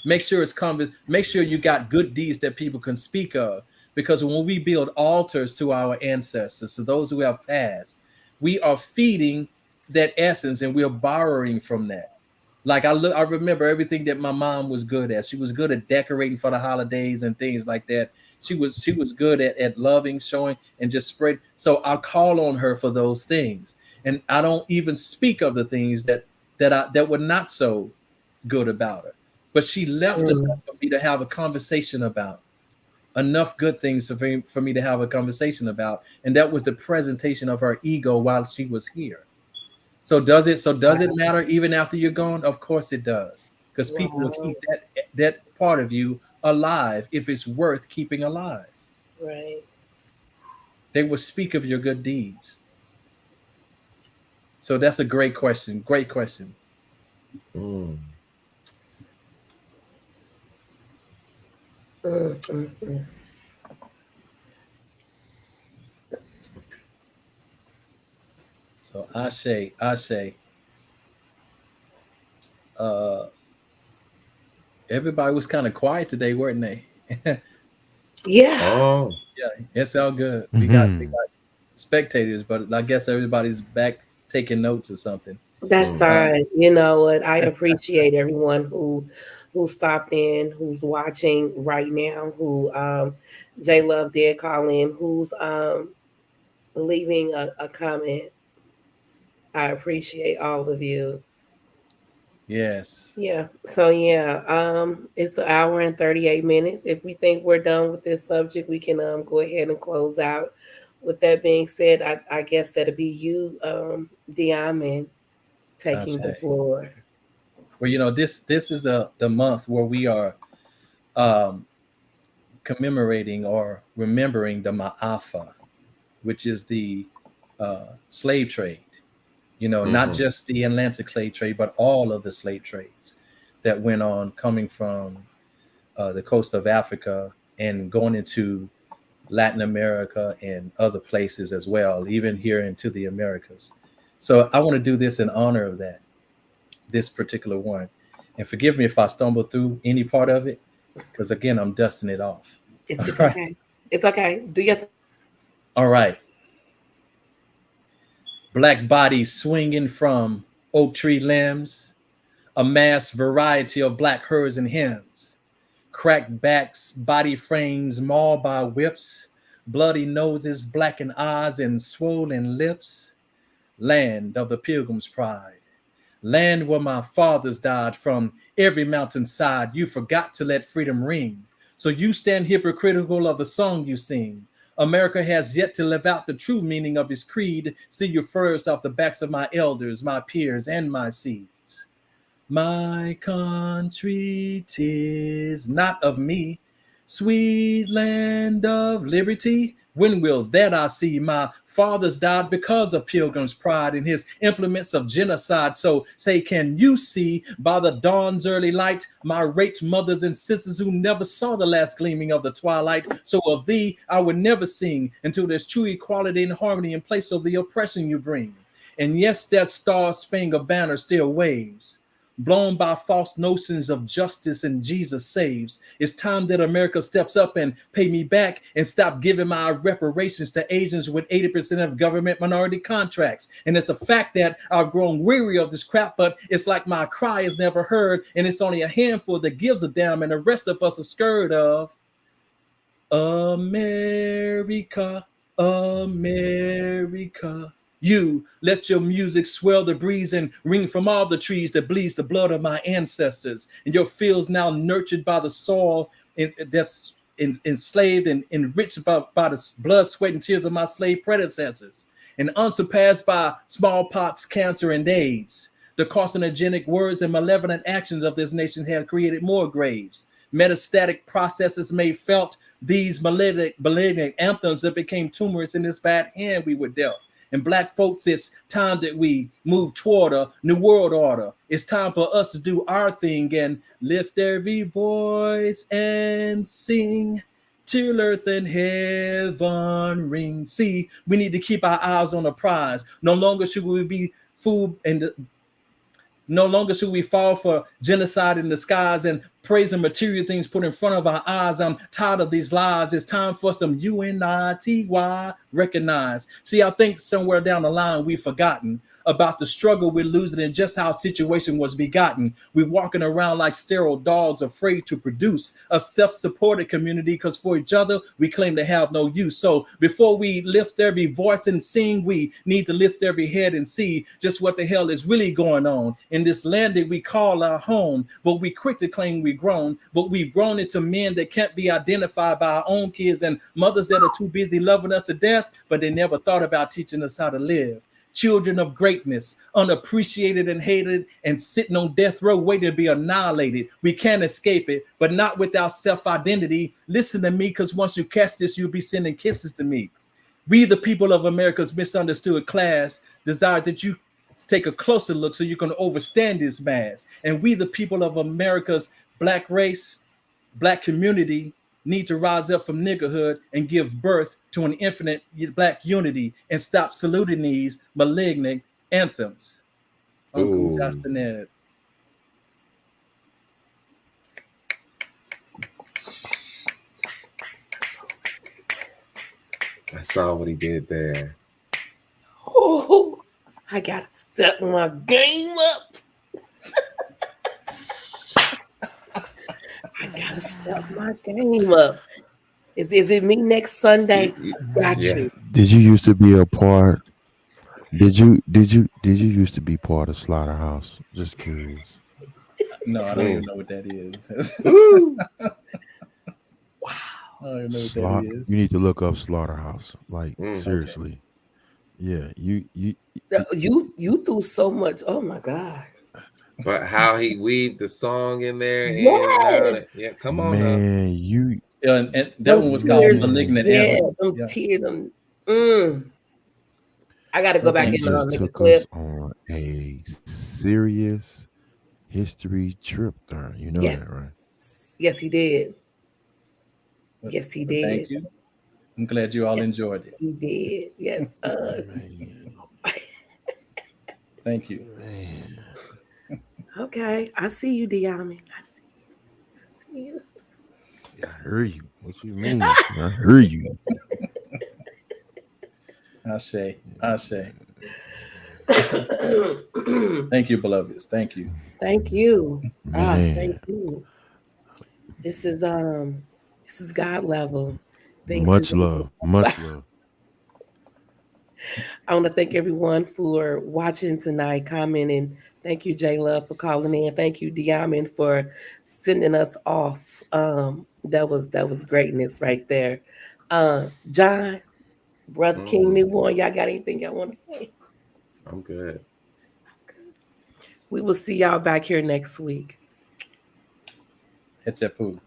make sure make sure you got good deeds that people can speak of. Because when we build altars to our ancestors, to those who have passed, we are feeding that essence, and we're borrowing from that. Like I remember everything that my mom was good at. She was good at decorating for the holidays and things like that. She was good at loving, showing, and just spread. So I call on her for those things, and I don't even speak of the things that were not so good about her. But she left enough for me to have a conversation about. Enough good things for me to have a conversation about, and that was the presentation of her ego while she was here. So does it matter even after you're gone? Of course it does, because people will keep that part of you alive if it's worth keeping alive. Right. They will speak of your good deeds. So that's a great question. Great question. So I say, everybody was kind of quiet today, weren't they? Yeah. Oh, yeah, it's all good. We got spectators, but I guess everybody's back taking notes or something. That's fine. You know what? I appreciate everyone who stopped in, who's watching right now, who J Love did call in, who's leaving a comment. I appreciate all of you. Yes. Yeah. So it's an hour and 38 minutes. If we think we're done with this subject, we can go ahead and close out. With that being said, I guess that'll be you, Diamond, taking the floor. Well, this is the month where we are commemorating or remembering the Ma'afa, which is the slave trade. Not just the Atlantic slave trade, but all of the slave trades that went on, coming from the coast of Africa and going into Latin America and other places as well, even here into the Americas. So I want to do this in honor of that, this particular one. And forgive me if I stumble through any part of it, because again, I'm dusting it off. It's okay. It's okay. Do your thing. All right. Black bodies swinging from oak tree limbs, a mass variety of black herds and hymns, cracked backs, body frames mauled by whips, bloody noses, blackened eyes, and swollen lips. Land of the pilgrim's pride, land where my fathers died. From every mountainside you forgot to let freedom ring, so you stand hypocritical of the song you sing. America has yet to live out the true meaning of his creed. See you first off the backs of my elders, my peers, and my seeds. My country, 'tis not of me, sweet land of liberty. When will that I see? My fathers died because of pilgrim's pride and his implements of genocide. So say, can you see by the dawn's early light my raped mothers and sisters who never saw the last gleaming of the twilight? So of thee I would never sing until there's true equality and harmony in place of the oppression you bring. And yes, that star-spangled banner still waves, blown by false notions of justice and Jesus saves. It's time that America steps up and pay me back and stop giving my reparations to Asians with 80% of government minority contracts. And it's a fact that I've grown weary of this crap, but it's like my cry is never heard, and it's only a handful that gives a damn, and the rest of us are scared of America, America. You let your music swell the breeze and ring from all the trees that bleeds the blood of my ancestors. And your fields now nurtured by the soil that's enslaved and enriched by the blood, sweat, and tears of my slave predecessors. And unsurpassed by smallpox, cancer, and AIDS. The carcinogenic words and malevolent actions of this nation have created more graves. Metastatic processes made felt these malignant anthems that became tumors in this bad hand we were dealt. And black folks, it's time that we move toward a new world order. It's time for us to do our thing and lift every voice and sing till earth and heaven ring. See, we need to keep our eyes on the prize. No longer should we be fooled and no longer should we fall for genocide in the skies and praising material things put in front of our eyes. I'm tired of these lies. It's time for some UNITY recognize. See, I think somewhere down the line we've forgotten about the struggle we're losing and just how situation was begotten. We're walking around like sterile dogs, afraid to produce a self-supported community because for each other we claim to have no use. So before we lift every voice and sing, we need to lift every head and see just what the hell is really going on in this land that we call our home. But we quick to claim we've grown, but we've grown into men that can't be identified by our own kids and mothers that are too busy loving us to death, but they never thought about teaching us how to live. Children of greatness, unappreciated and hated, and sitting on death row waiting to be annihilated. We can't escape it, but not without self-identity. Listen to me, because once you catch this, you'll be sending kisses to me. We, the people of America's misunderstood class, desire that you take a closer look so you can overstand this mass. And we, the people of America's Black race, Black community, need to rise up from niggerhood and give birth to an infinite Black unity and stop saluting these malignant anthems. Uncle Justin Ed. I saw what he did there. Oh, I gotta step my game up. I gotta step my game up. Is it me next Sunday? Got you. Did you used to be a part? Did you used to be part of Slaughterhouse? Just curious. No, I don't even know what that is. Wow. I don't even know what that is. You need to look up Slaughterhouse. Like seriously. Okay. Yeah, You threw so much. Oh my God. But how he weaved the song in there. Yeah, come on man, now. And that one was called Malignant Anthem. Them tears. I got to go back and just make a took clip. us on a serious history trip there. You know that, right? Yes, he did. Yes, he did. Thank you. I'm glad you all enjoyed it. He did. Yes. Thank you. Man. Okay. I see you, Diami. I see you. I heard you. What you mean? I heard you. I say. Thank you, beloveds. Thank you. Thank you. Man. Thank you. This is God level. Things Much we really love. Much love. I want to thank everyone for watching tonight, commenting. Thank you, J Love, for calling in. Thank you, Diamond, for sending us off. That was greatness right there. John, Brother King Newborn, y'all got anything y'all want to say? I'm good. We will see y'all back here next week. Hechepu.